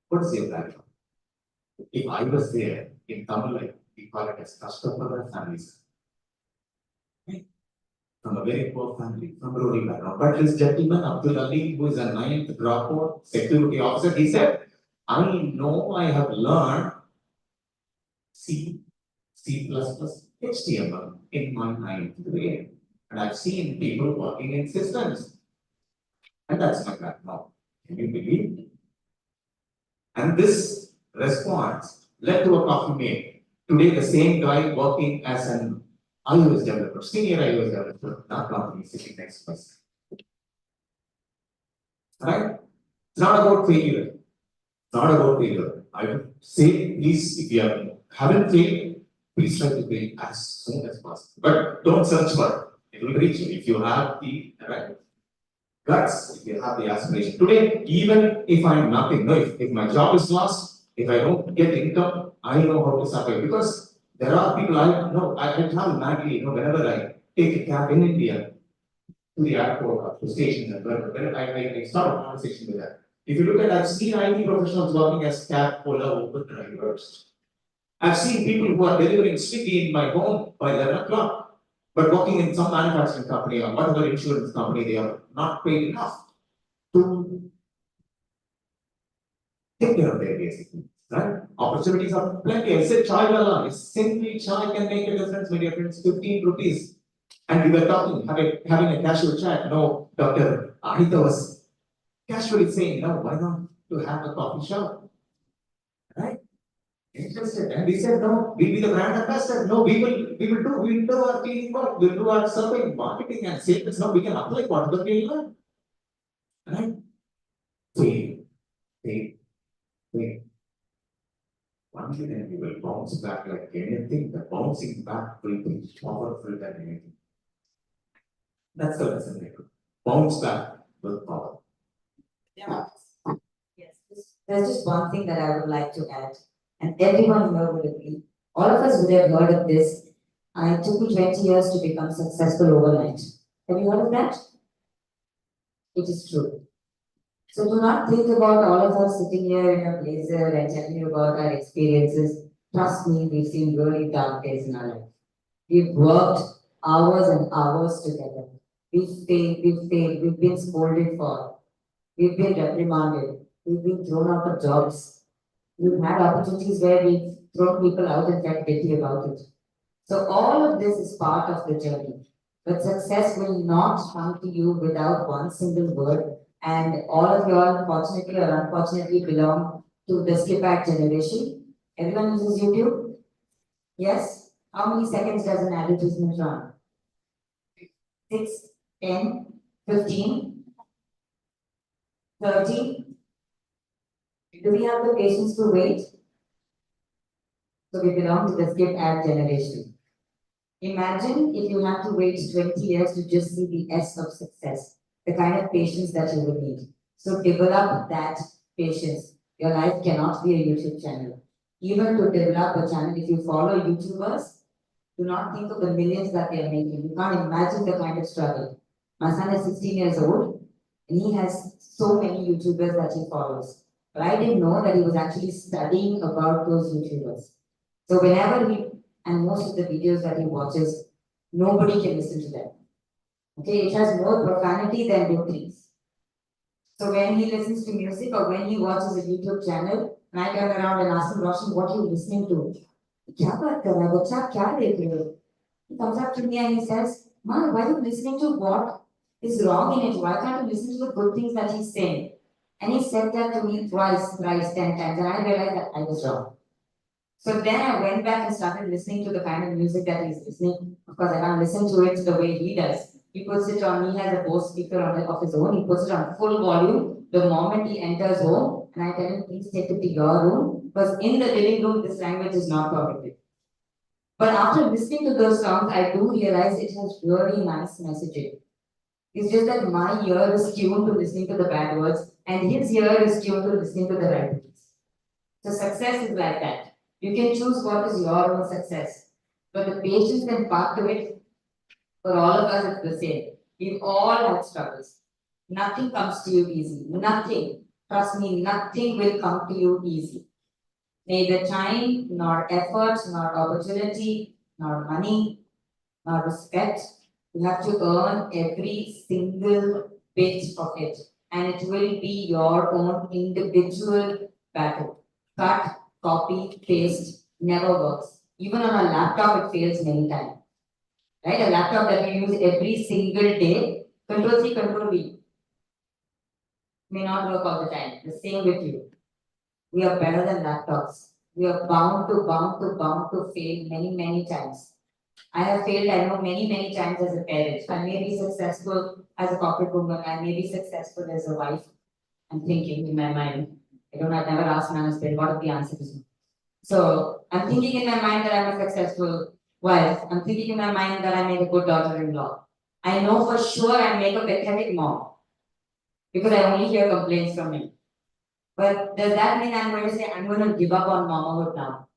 What is your background? If I was there in Tamil, like, we call it as Kashipur families. Right? From a very poor family, from a rural background. But this gentleman, Abdul Ali, who is a 9th dropout security officer, he said, I know I have learned C, C++, HTML in my 9th grade. And I've seen people working in systems. And that's my background. Can you believe it? And this response led to a coffee mate. Today, the same guy working as an iOS developer, senior iOS developer, not company sitting next to us. Right? It's not about failure. It's not about failure. I would say, please, if you haven't failed, please try to fail as soon as possible. But don't search for it. It will reach you if you have the right guts, if you have the aspiration. Today, even if I'm nothing, no, if my job is lost, if I don't get income, I know how to survive. Because there are people I know, I travel madly, whenever I take a cab in India to the airport or to station and wherever, I start a conversation with them. If you look at, I've seen IT professionals working as cab, Ola, Uber drivers. I've seen people who are delivering Swiggy in my home by 11 o'clock. But working in some manufacturing company or whatever insurance company, they are not paid enough to take care of their basic needs, right? Opportunities are plenty. I said chai wala, it's simply chai can make a difference, my dear friends, 15 rupees. And we were talking, having a casual chat. No, Dr. Anitha was casually saying, why not to have a coffee shop? Right? Interested. And we said, no, we'll be the brand ambassador. No, we'll do our cleaning work, we'll do our survey, marketing and sales. No, we can apply whatever we learn. Right? Fail. Only then we will bounce back like anything. The bouncing back will be powerful than anything. That's the lesson they do. Bounce back with power. Yeah. Yes, there's just one thing that I would like to add, and everyone here would agree. All of us would have heard of this. It took me 20 years to become successful overnight. Have you heard of that? It is true. So do not think about all of us sitting here in a blazer and telling you about our experiences. Trust me, we've seen really dark days in our life. We've worked hours and hours together. We've failed, we've been scolded for, we've been reprimanded, we've been thrown out of jobs. We've had opportunities where we've thrown people out and felt guilty about it. So all of this is part of the journey. But success will not come to you without one single word. And all of you all, fortunately or unfortunately, belong to the skip act generation. Everyone uses YouTube? Yes? How many seconds does an advertisement run? 6, 10, 15, 30. Do we have the patience to wait? So we belong to the skip ad generation. Imagine if you have to wait 20 years to just see the S of success, the kind of patience that you would need. So develop that patience. Your life cannot be a YouTube channel. Even to develop a channel, if you follow YouTubers, do not think of the millions that they are making. You can't imagine the kind of struggle. My son is 16 years old and he has so many YouTubers that he follows. But I didn't know that he was actually studying about those YouTubers. So whenever and most of the videos that he watches, nobody can listen to them. Okay, it has more profanity than good things. So when he listens to music or when he watches a YouTube channel, and I turn around and ask him, Roshan, what are you listening to? He comes up to me and he says, Ma, why are you listening to what is wrong in it? Why can't you listen to the good things that he's saying? And he said that to me twice, thrice, 10 times, and I realized that I was wrong. So then I went back and started listening to the kind of music that he's listening. Of course, I can't listen to it the way he does. He puts it on, he has a Bose speaker of his own, he puts it on full volume the moment he enters home, and I tell him, please take it to your room, because in the living room, this language is not permitted. But after listening to those songs, I do realize it has really nice messaging. It's just that my ear is tuned to listening to the bad words, and his ear is tuned to listening to the right things. So success is like that. You can choose what is your own success. But the patience and path to it, for all of us, it's the same. We've all had struggles. Nothing comes to you easy. Nothing. Trust me, nothing will come to you easy. Neither time, nor effort, nor opportunity, nor money, nor respect. You have to earn every single bit of it. And it will be your own individual battle. Cut, copy, paste never works. Even on a laptop, it fails many times. Right? A laptop that we use every single day, Control C, Control V, may not work all the time. The same with you. We are better than laptops. We are bound to fail many times. I have failed, I know, many times as a parent. I may be successful as a corporate woman, I may be successful as a wife. I'm thinking in my mind. I've never asked my husband what the answer is. So I'm thinking in my mind that I'm a successful wife. I'm thinking in my mind that I make a good daughter-in-law. I know for sure I make a pathetic mom because I only hear complaints from him. But does that mean I'm going to say I'm going to give up on mamahood now?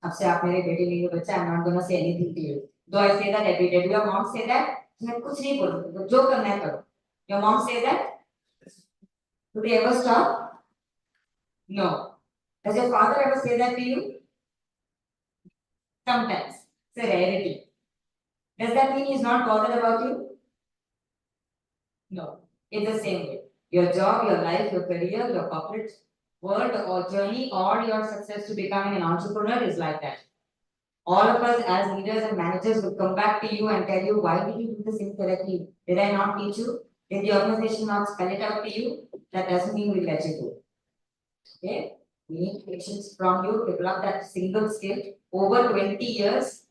आपसे आप मेरे बेटे नहीं हो बच्चा, I'm not going to say anything to you. Though I say that every day. Do your mom say that? मैं कुछ नहीं बोलूँ, जो करना है करो. Your mom say that? Do they ever stop? No. Does your father ever say that to you? Sometimes. It's a rarity. Does that mean he's not bothered about you? No. It's the same way. Your job, your life, your career, your corporate world or journey, or your success to becoming an entrepreneur is like that. All of us as leaders and managers will come back to you and tell you, why did you do this incorrectly? Did I not teach you? Did the organization not spell it out to you? That doesn't mean we'll let you go. Okay? We need patience from you, develop that single skill. Over 20 years,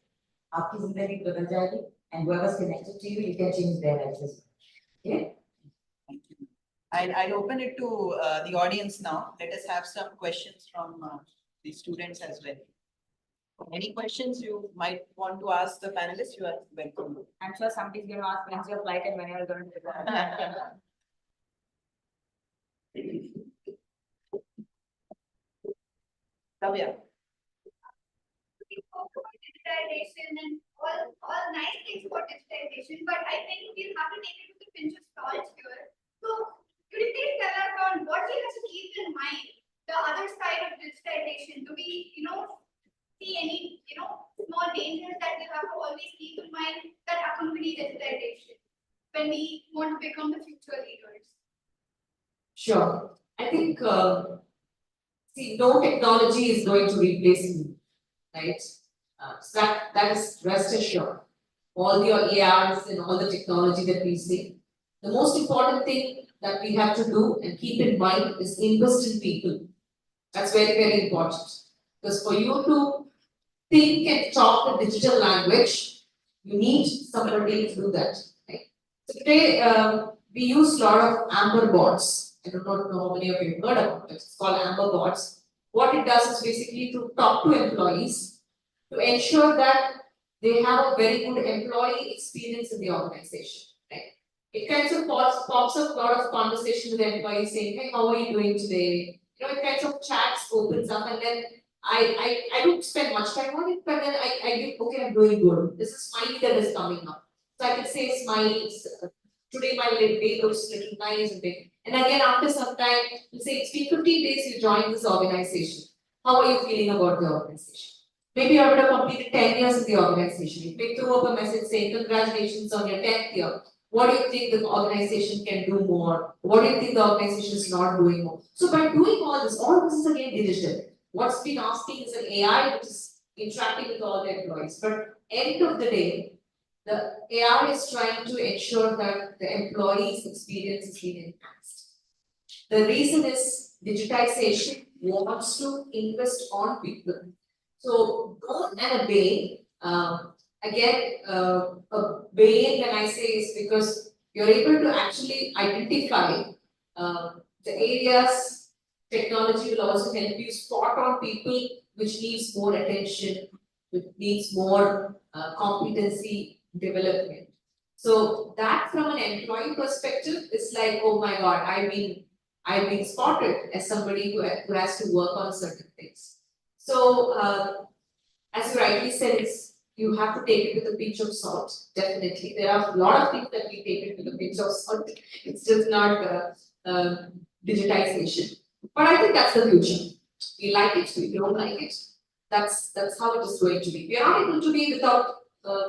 आपकी जिंदगी बदल जाएगी, and whoever's connected to you, you can change their lives as well. Okay? I'll open it to the audience now. Let us have some questions from the students as well. Any questions you might want to ask the panelists, you are welcome. I'm sure somebody's going to ask when's your flight and when you're going to go. Kavya. We spoke about digitization and all nice things for digitization, but I think we'll have to take it with a pinch of salt here. So, could you please tell us on what we have to keep in mind, the other side of digitization? Do we, see any, small dangers that we have to always keep in mind that accompany digitization when we want to become the future leaders? Sure. I think, see, no technology is going to replace me, right? So that is rest assured. All the ARs and all the technology that we see. The most important thing that we have to do and keep in mind is invest in people. That's very important. Because for you to think and talk the digital language, you need somebody to do that. Right? So today, we use a lot of Amber bots. I don't know how many of you have heard about it. It's called Amber bots. What it does is basically to talk to employees to ensure that they have a very good employee experience in the organization. Right? It kind of pops up a lot of conversation with the employees saying, hey, how are you doing today? It kind of chats, opens up, and then I don't spend much time on it, but then I give, okay, I'm doing good. This is smiley that is coming up. So I can say smiles. Today my day looks little nice and big. And again, after some time, you say it's been 15 days you joined this organization. How are you feeling about the organization? Maybe you have completed 10 years in the organization. You may throw up a message saying, congratulations on your 10th year. What do you think the organization can do more? What do you think the organization is not doing more? So by doing all this is again digital. What's been asking is an AI which is interacting with all the employees. But end of the day, the AI is trying to ensure that the employee's experience is being enhanced. The reason is digitization wants to invest on people. So don't and obey. Again, a way when I say is because you're able to actually identify the areas. Technology will also help you spot on people which needs more attention, which needs more competency development. So that from an employee perspective is like, oh my God, I've been spotted as somebody who has to work on certain things. So as you rightly said, it's you have to take it with a pinch of salt, definitely. There are a lot of things that we take it with a pinch of salt. It's just not digitization. But I think that's the future. We like it, we don't like it. That's how it is going to be. We are not able to be without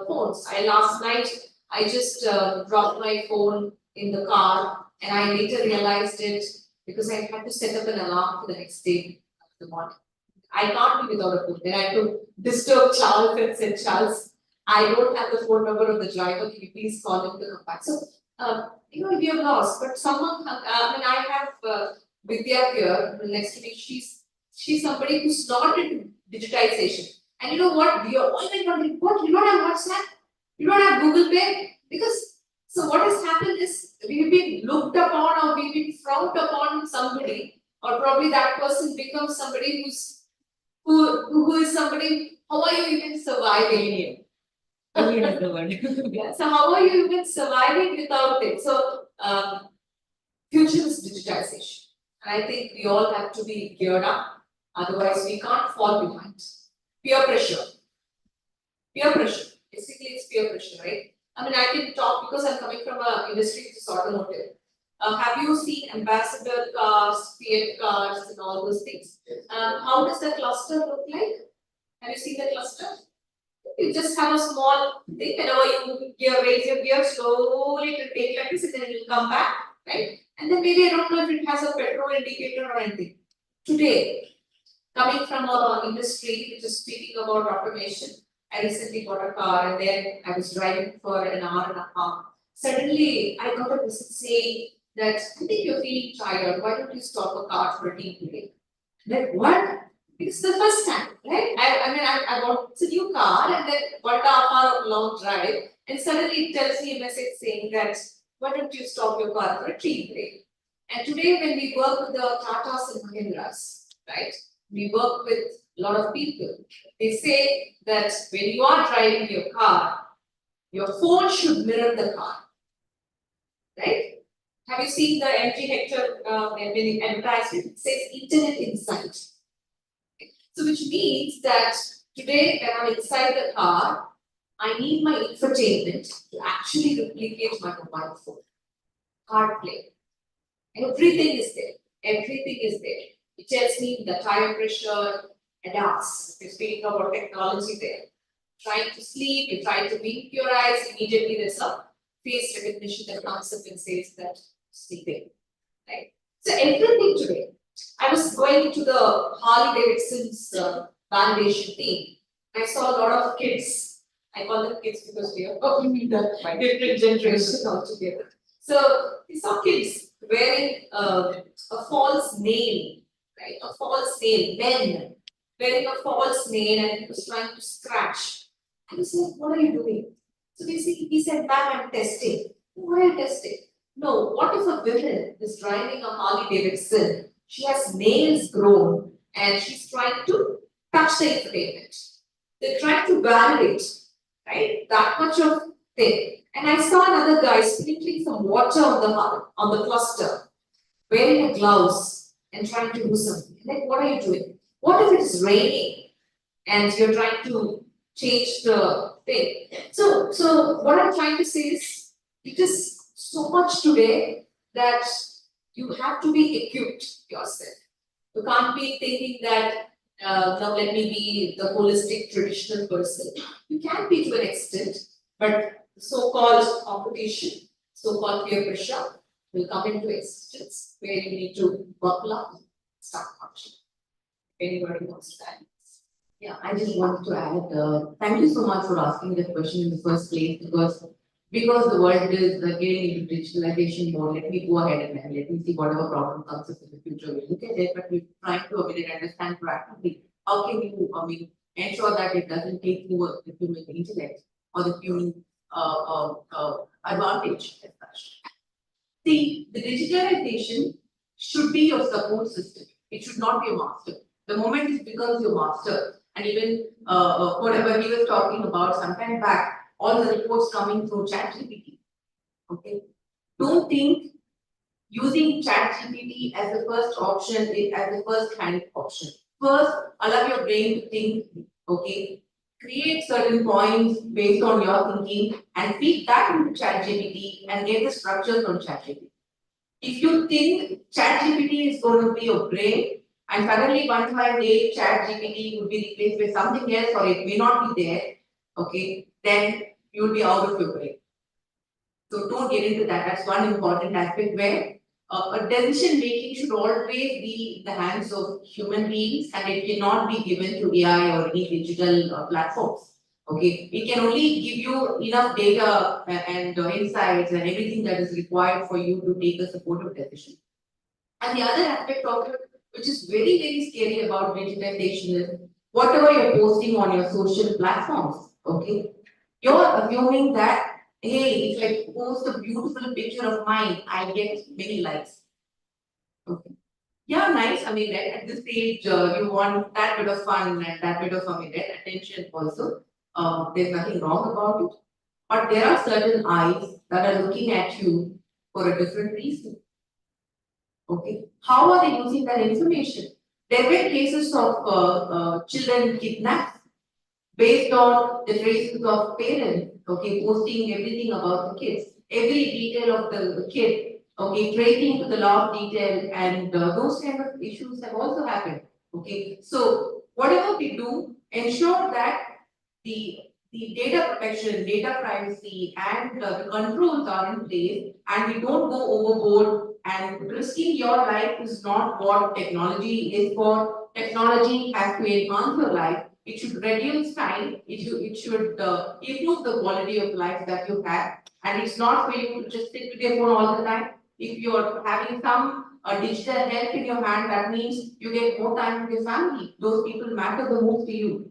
phones. Last night I just dropped my phone in the car, and I later realized it because I had to set up an alarm for the next day in the morning. I can't be without a phone. Then I had to disturb Charles and said, Charles, I don't have the phone number of the driver. Can you please call him to come back? So, we have lost. But someone, I have Vidya here next to me. She's somebody who's not into digitization. And you know what? We are always wondering, what? You don't have WhatsApp? You don't have Google Pay? Because, so what has happened is we've been looked upon or we've been frowned upon somebody, or probably that person becomes somebody who is somebody, how are you even surviving here? Alien is the word. Yeah, so how are you even surviving without it? So, future is digitization. And I think we all have to be geared up, otherwise we can't fall behind. Peer pressure. Peer pressure. Basically, it's peer pressure, right? I mean, I can talk because I'm coming from an industry which is automotive. Have you seen ambassador cars, Fiat cars, and all those things? How does the cluster look like? Have you seen the cluster? You just have a small thing, whenever you raise your gear slowly, it will take like this, and then it will come back, right? And then maybe I don't know if it has a petrol indicator or anything. Today, coming from an industry which is speaking about automation, I recently got a car and then I was driving for an hour and a half. Suddenly, I got a message saying that I think you're feeling tired. Why don't you stop a car for a tea break? Like what? It's the first time, right? I bought it's a new car and then 1.5 hour of long drive, and suddenly it tells me a message saying that why don't you stop your car for a tea break? And today, when we work with the Tatas and Mahindras, right? We work with a lot of people. They say that when you are driving your car, your phone should mirror the car, right? Have you seen the MG Hector advertisement? It says Internet Insight. So which means that today when I'm inside the car, I need my infotainment to actually replicate my mobile phone. CarPlay. Everything is there. Everything is there. It tells me the tire pressure, adapts. We're speaking about technology there. Trying to sleep, you try to blink your eyes, immediately there's a face recognition that comes up and says that sleeping. Right? So everything today. I was going to the Harley Davidson's validation team. I saw a lot of kids. I call them kids because we are the different generation altogether. So we saw kids wearing a false nail, right? A false nail, men wearing a false nail, and he was trying to scratch. I was like, what are you doing? So basically, he said, Ma'am, I'm testing. Why are you testing? No, what if a woman is driving a Harley Davidson? She has nails grown and she's trying to touch the infotainment. They're trying to validate, right? That much of thing. And I saw another guy sprinkling some water on the cluster, wearing a gloves and trying to do something. Like, what are you doing? What if it is raining and you're trying to change the thing? So what I'm trying to say is, it is so much today that you have to be equipped yourself. You can't be thinking that now let me be the holistic traditional person. You can be to an extent, but so-called competition, so-called peer pressure will come into existence where you need to buckle up, start functioning. Anybody wants to add? Yeah, I just wanted to add, thank you so much for asking the question in the first place, because the world is getting into digitalization mode. Let me go ahead and let me see whatever problem comes up in the future. We look at it, but we're trying to understand proactively how can you ensure that it doesn't take over the human intellect or the human advantage as such. See, the digitalization should be your support system. It should not be a master. The moment it becomes your master, and even whatever he was talking about sometime back, all the reports coming through ChatGPT. Okay, don't think using ChatGPT as the first option, as the first hand option. First, allow your brain to think. Okay, create certain points based on your thinking and feed that into ChatGPT and get the structure from ChatGPT. If you think ChatGPT is going to be your brain, and suddenly one fine day ChatGPT would be replaced with something else or it may not be there, okay, then you will be out of your brain. So don't get into that. That's one important aspect where a decision making should always be in the hands of human beings and it cannot be given to AI or any digital platforms. Okay, it can only give you enough data and insights and everything that is required for you to take a supportive decision. And the other aspect of it, which is very, very scary about digitization, is whatever you're posting on your social platforms, okay, you're assuming that, hey, if I post a beautiful picture of mine, I get many likes. Okay. Yeah, nice. I mean, at this stage, you want that bit of fun and that bit of attention also. There's nothing wrong about it. But there are certain eyes that are looking at you for a different reason. Okay, how are they using that information? There were cases of children kidnapped based on the traces of parents, okay, posting everything about the kids, every detail of the kid, okay, tracing to the last detail, and those kind of issues have also happened. Okay, so whatever we do, ensure that the the data protection, data privacy, and the controls are in place, and we don't go overboard. And risking your life is not what technology is for. Technology has to enhance your life. It should reduce time. It should improve the quality of life that you have. And it's not for you to just sit with your phone all the time. If you're having some digital health in your hand, that means you get more time with your family. Those people matter the most to you.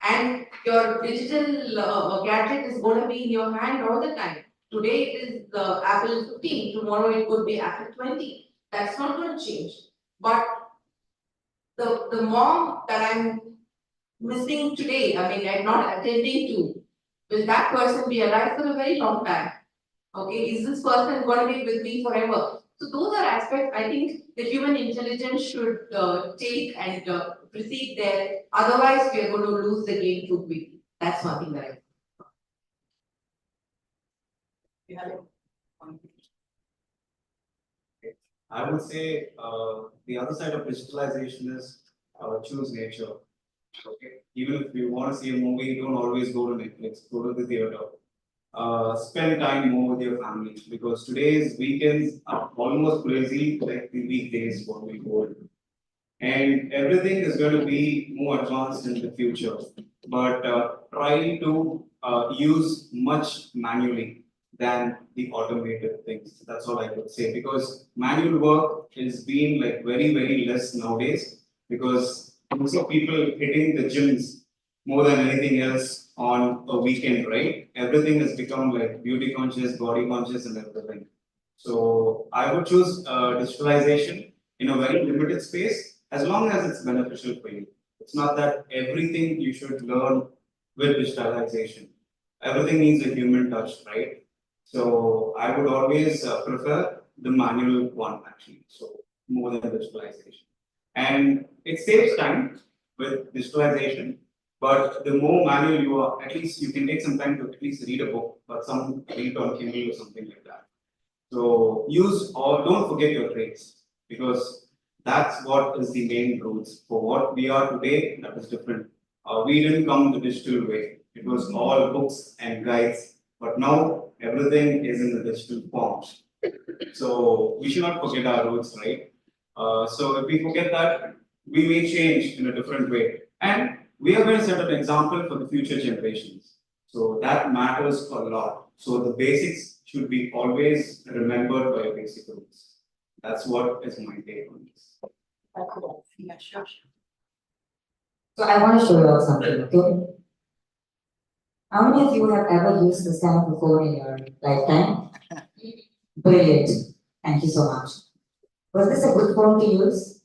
And your digital gadget is going to be in your hand all the time. Today it is the Apple 15, tomorrow it could be Apple 20. That's not going to change. But the mom that I'm missing today, I mean, I'm not attending to, will that person be alive for a very long time? Okay, is this person going to be with me forever? So those are aspects I think the human intelligence should take and proceed there. Otherwise, we are going to lose the game too quickly. That's one thing that I. You have one. I would say the other side of digitalization is choose nature. Okay, even if you want to see a movie, don't always go to Netflix, go to the theater. Spend time more with your family because today's weekends are almost crazy like the weekdays what we hold. And everything is going to be more advanced in the future. But try to use much manually than the automated things. That's all I could say because manual work is being like very, very less nowadays because most of people hitting the gyms more than anything else on a weekend, right? Everything has become like beauty conscious, body conscious, and everything. So I would choose digitalization in a very limited space as long as it's beneficial for you. It's not that everything you should learn with digitalization. Everything needs a human touch, right? So I would always prefer the manual one actually. So more than digitalization. And it saves time with digitalization. But the more manual you are, at least you can take some time to at least read a book, but some read on Kindle or something like that. So use or don't forget your trades because that's what is the main rules. For what we are today, that is different. We didn't come the digital way. It was all books and guides, but now everything is in the digital form. So we should not forget our roots, right? So if we forget that, we may change in a different way. And we are going to set an example for the future generations. So that matters a lot. So the basics should be always remembered by basic rules. That's what is my take on this. Yeah, sure. So I want to show you all something, okay? How many of you have ever used this kind of a phone in your lifetime? Brilliant. Thank you so much. Was this a good phone to use?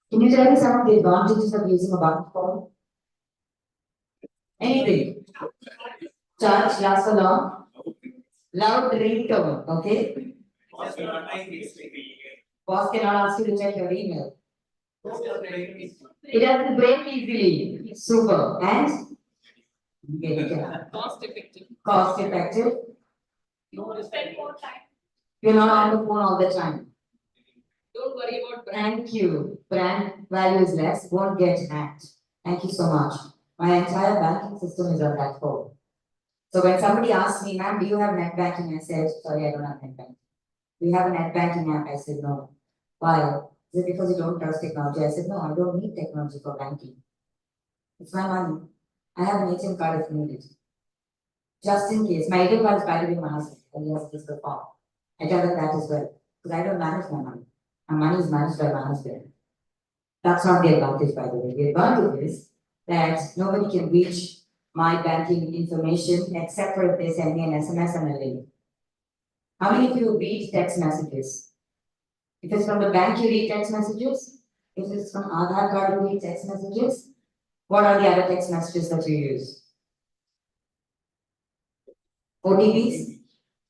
Can you tell me some of the advantages of using a button phone? Anything? Charge lasts so long? Loud ringtone, okay? Boss cannot ask you to check your email. It doesn't break easily. Super. And Cost effective. Cost effective. You want to spend more time. You're not on the phone all the time. Don't worry about brand. Thank you. Brand value is less, won't get hacked. Thank you so much. My entire banking system is on that phone. So when somebody asks me, ma'am, do you have net banking? I said, sorry, I don't have net banking. Do you have a net banking app? I said, no. Why? Is it because you don't trust technology? I said, no, I don't need technology for banking. It's my money. I have an ATM card if you need it. Just in case. My ATM card is by the way my husband, and he has this form. I tell them that as well. Because I don't manage my money. My money is managed by my husband. That's not the advantage, by the way. The advantage is that nobody can reach my banking information except for if they send me an SMS and a link. How many of you read text messages? If it's from the bank, you read text messages. If it's from Aadhaar card, you read text messages. What are the other text messages that you use? OTPs?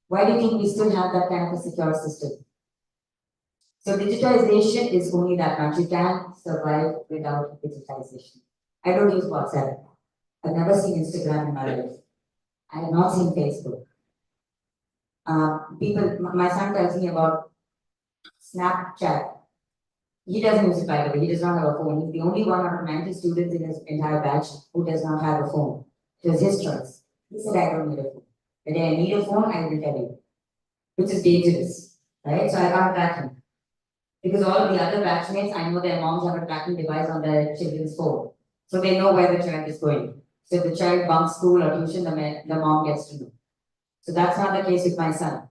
Why do you think we still have that kind of a secure system? So digitization is only that much. You can't survive without digitization. I don't use WhatsApp. I've never seen Instagram in my life. I have not seen Facebook. My son tells me about Snapchat. He doesn't use it, by the way. He does not have a phone. He's the only one out of 90 students in his entire batch who does not have a phone. It was his choice. He said, I don't need a phone. The day I need a phone, I will tell you. Which is dangerous, right? So I can't track him. Because all of the other batchmates, I know their moms have a tracking device on their children's phone. So they know where the child is going. So if the child bunks school or tuition, the mom gets to know. So that's not the case with my son.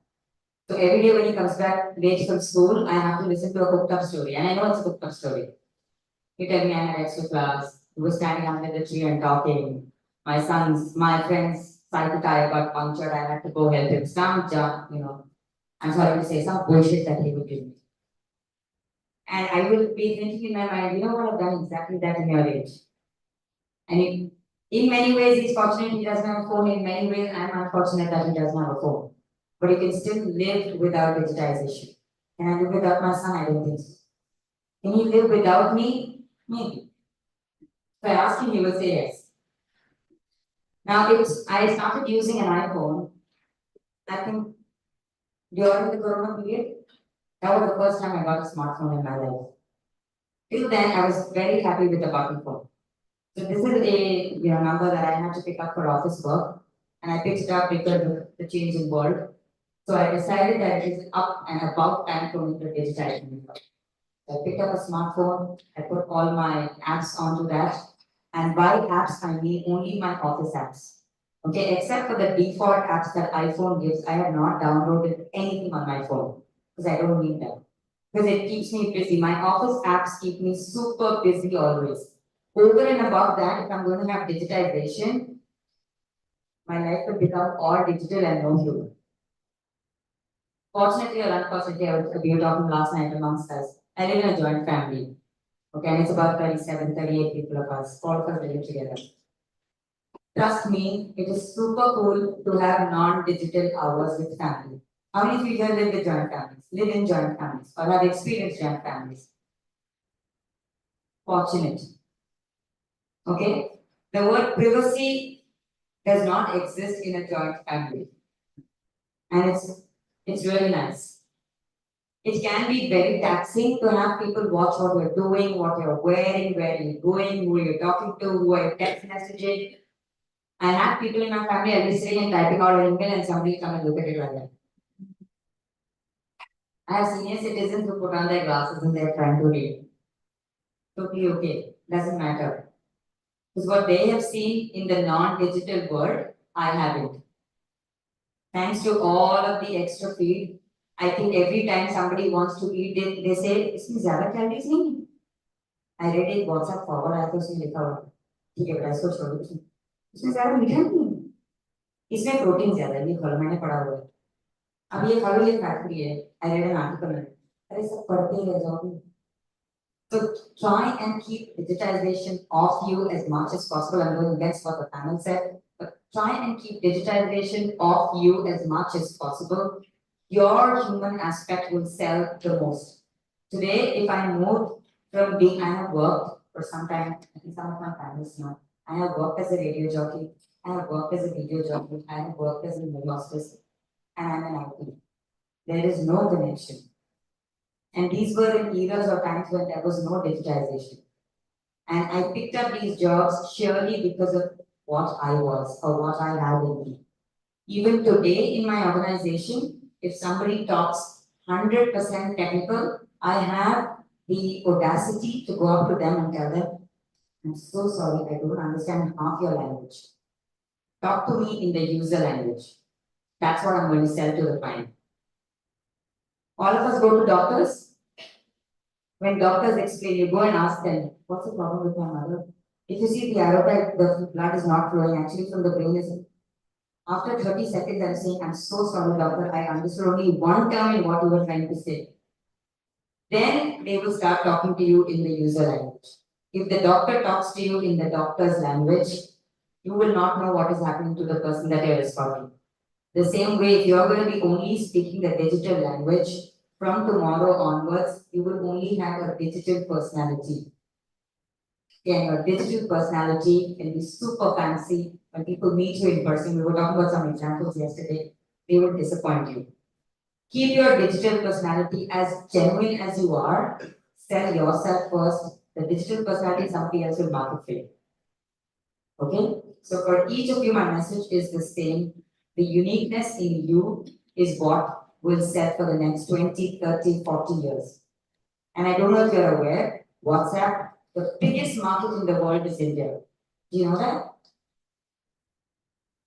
So every day when he comes back late from school, I have to listen to a cooked up story. And I know it's a cooked up story. He tell me I had extra class. We were standing under the tree and talking. My friend's cycle tire got punctured. I had to go help him. Some junk, I'm sorry to say, some bullshit that he would give me. And I will be thinking in my mind, you know what, I've done exactly that in your age. And in many ways, he's fortunate he doesn't have a phone. In many ways, I'm unfortunate that he doesn't have a phone. But he can still live without digitization. Can I live without my son? I don't think so. Can he live without me? Maybe. If I ask him, he will say yes. Now, I started using an iPhone, I think, during the Corona period. That was the first time I got a smartphone in my life. Till then, I was very happy with the button phone. So this is a number that I had to pick up for office work, and I picked it up because of the change in world. So I decided that it is up and about time for me to digitize myself. So I picked up a smartphone, I put all my apps onto that, and by apps I mean only my office apps. Okay, except for the default apps that iPhone gives, I have not downloaded anything on my phone because I don't need them. Because it keeps me busy. My office apps keep me super busy always. Over and above that, if I'm going to have digitization, my life will become all digital and no human. Fortunately or unfortunately, we were talking last night amongst us. I live in a joint family. Okay, and it's about 37, 38 people of us, all of us living together. Trust me, it is super cool to have non-digital hours with family. How many of you here live with joint families, live in joint families, or have experienced joint families? Fortunate. Okay? The word privacy does not exist in a joint family. And it's really nice. It can be very taxing to have people watch what you're doing, what you're wearing, where you're going, who you're talking to, who are text messaging. I have people in my family, I'll be sitting and typing out an email and somebody come and look at it like that. I have senior citizens who put on their glasses and they're trying to read. Totally okay, doesn't matter. Because what they have seen in the non-digital world, I haven't. Thanks to all of the extra feed, I think every time somebody wants to eat it, they say, इसमें ज़्यादा calories नहीं है. I read it WhatsApp forward, I तो उसमें लिखा हुआ. ठीक है, बड़ा इसको छोड़ दो. इसमें ज़्यादा मीठा नहीं है. इसमें प्रोटीन ज़्यादा है, ये खा लो, मैंने पढ़ा हुआ है. अब ये खा लो, ये फैट फ्री है. I read an article on it. अरे सब पढ़ते ही रह जाओगे. So try and keep digitization off you as much as possible. I'm going against what the panel said, but try and keep digitization off you as much as possible. Your human aspect will sell the most. Today, if I moved from being, I have worked for some time, I think some of my families know, I have worked as a radio jockey. I have worked as a video journalist, I have worked as a news hostess, and I'm an IT. There is no connection. And these were in eras or times when there was no digitization. And I picked up these jobs surely because of what I was or what I had in me. Even today in my organization, if somebody talks 100% technical, I have the audacity to go up to them and tell them, I'm so sorry, I don't understand half your language. Talk to me in the user language. That's what I'm going to sell to the client. All of us go to doctors. When doctors explain, you go and ask them, what's the problem with my mother? If you see the arrow type, the blood is not flowing actually from the brain. Is after 30 seconds, I'm saying, I'm so sorry, doctor. I understood only one term in what you were trying to say. Then they will start talking to you in the user language. If the doctor talks to you in the doctor's language, you will not know what is happening to the person that you're responding. The same way, if you're going to be only speaking the digital language, from tomorrow onwards, you will only have a digital personality. And your digital personality can be super fancy. When people meet you in person, we were talking about some examples yesterday, they will disappoint you. Keep your digital personality as genuine as you are. Sell yourself first. The digital personality, somebody else will market for you. Okay? So for each of you, my message is the same. The uniqueness in you is what will sell for the next 20, 30, 40 years. And I don't know if you're aware, WhatsApp, the biggest market in the world is India. Do you know that?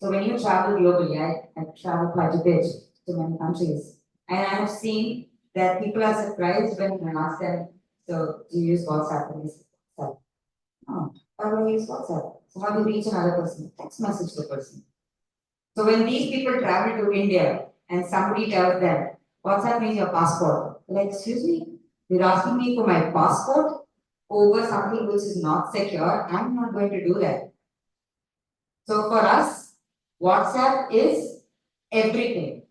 So when you travel globally, I travel quite a bit to many countries. And I have seen that people are surprised when I ask them, so do you use WhatsApp? And they say, WhatsApp. Oh, why do I use WhatsApp? So how do you reach another person? Text message the person. So when these people travel to India and somebody tells them, WhatsApp means your passport. Like, excuse me, you're asking me for my passport over something which is not secure. I'm not going to do that. So for us, WhatsApp is everything.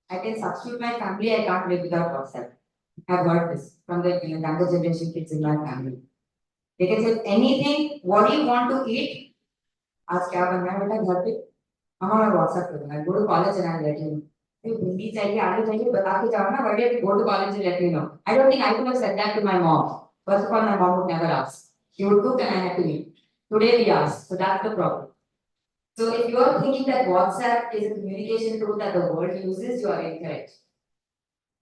I can substitute my family, I can't live without WhatsApp. I've heard this from the younger generation kids in my family. They can say anything, what do you want to eat? Ask क्या बनना है बेटा घर पे? मामा मैं WhatsApp करूँगा. I go to college and I'll let you know. Hey, भिंडी चाहिए, आलू चाहिए, बता के जाओ ना. Why do you have to go to college and let me know? I don't think I could have said that to my mom. First of all, my mom would never ask. She would cook and I had to eat. Today we ask, so that's the problem. So if you are thinking that WhatsApp is a communication tool that the world uses, you are incorrect.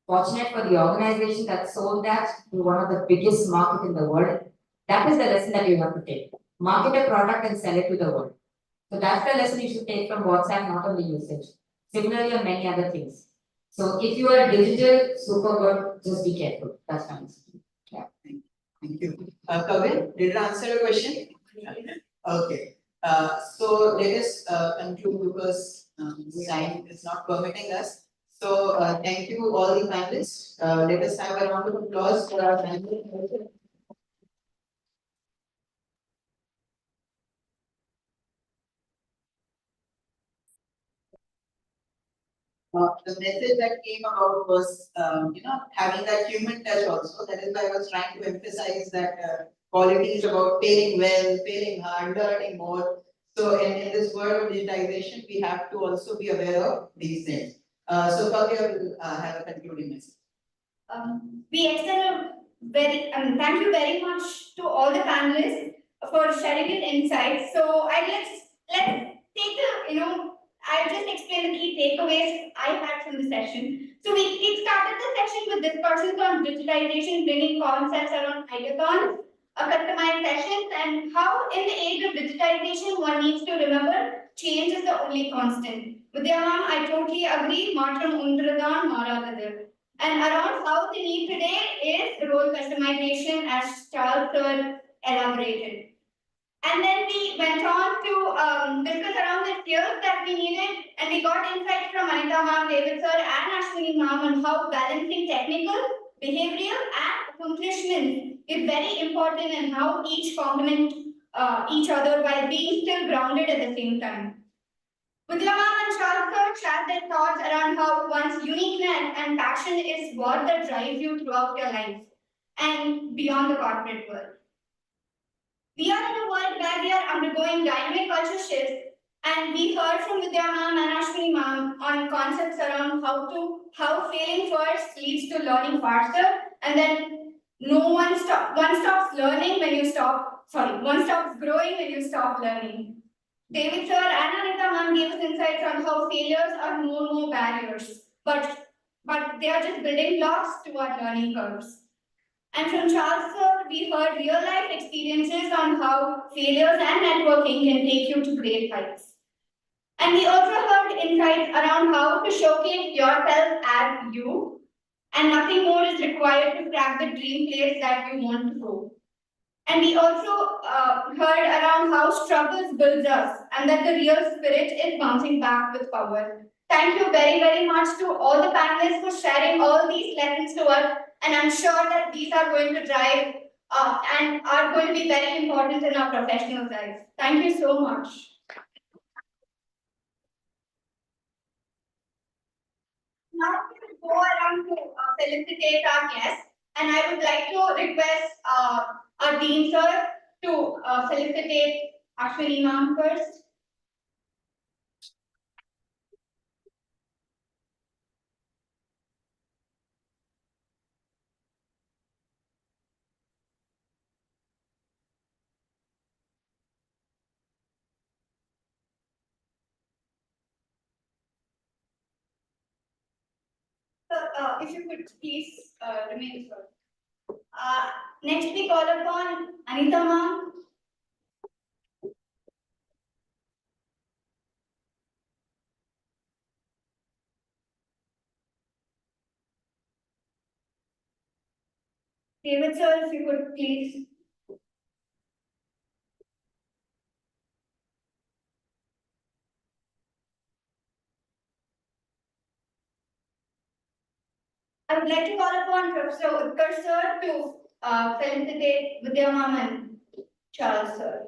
Fortunate for the organization that sold that to one of the biggest market in the world, that is the lesson that you have to take. Market a product and sell it to the world. So that's the lesson you should take from WhatsApp, not only usage. Similarly on many other things. So if you are digital, super good, just be careful. That's my message. Yeah, thank you. Kavin, did it answer your question? Okay. So let us conclude because time is not permitting us. So thank you all the panelists. Let us have a round of applause for our panelists. The message that came about was, having that human touch also. That is why I was trying to emphasize that quality is about pairing well, pairing hard, learning more. So in this world of digitization, we have to also be aware of these things. So Kavya will have a concluding message. We extend thank you very much to all the panelists for sharing your insights. So let's take I'll just explain the key takeaways I had from the session. So we started the session with discussions on digitization, bringing concepts around ideathons, customized sessions, and how in the age of digitization one needs to remember change is the only constant. Vidya ma'am, I totally agree. Matram undradan mara. And around how the need today is role customization, as Charles sir elaborated. And then we went on to discuss around the skills that we needed, and we got insights from Anitha ma'am, David sir, and Ashwini ma'am on how balancing technical, behavioral, and accomplishment is very important, and how each complement each other while being still grounded at the same time. Vidya ma'am and Charles shared their thoughts around how one's uniqueness and passion is what that drives you throughout your life and beyond the corporate world. We are in a world where we are undergoing dynamic culture shifts, And we heard from Vidya ma'am and Ashwini ma'am on concepts around how failing first leads to learning faster, and then one stops learning when you stop, sorry, one stops growing when you stop learning. David sir and Anitha ma'am gave us insights on how failures are more barriers, but they are just building blocks to our learning curves. And from Charles sir, we heard real life experiences on how failures and networking can take you to great heights. And we also heard insights around how to showcase yourself as you, and nothing more is required to crack the dream place that you want to go. And we also heard around how struggles builds us, and that the real spirit is bouncing back with power. Thank you very much to all the panelists for sharing all these lessons to us, and I'm sure that these are going to drive and are going to be very important in our professional lives. Thank you so much. Now we will go around to felicitate our guests, and I would like to request our Dean sir to felicitate Ashwini ma'am first. So, if you could please remain, sir. Next we call upon Anitha ma'am. David sir, if you could please. I would like to call upon Professor Utkar sir to felicitate Vidya ma'am and Charles sir.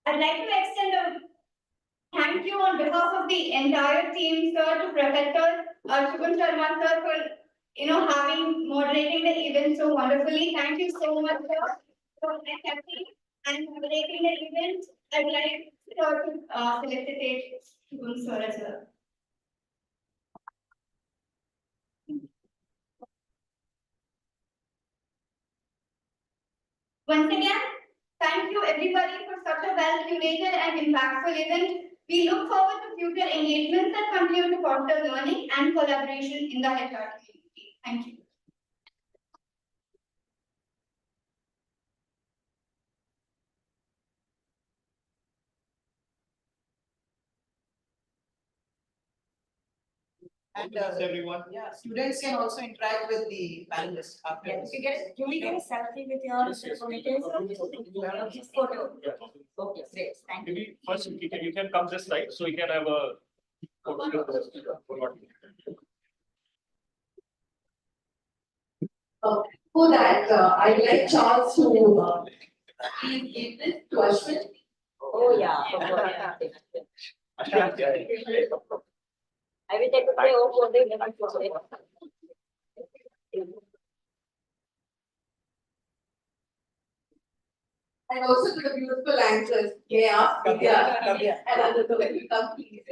I'd like to extend a thank you on behalf of the entire team, sir, to Professor Shubham Sharma, sir, for having moderating the event so wonderfully. Thank you so much, sir, for accepting and moderating the event. I'd like sir to felicitate Shubham sir as well. Once again, thank you everybody for such a well-curated and impactful event. We look forward to future engagements that continue to foster learning and collaboration in the HR community. Thank you. And everyone. yeah, students can also interact with the panelists after. Can we get a selfie with your photo? Okay, great, thank you. Maybe first you can come this side so we can have a. For that, I'd like Charles to give this to Ashwin. Oh, yeah. I will take a photo. And also to the beautiful anchors, Vidya and Anitha, when you come please.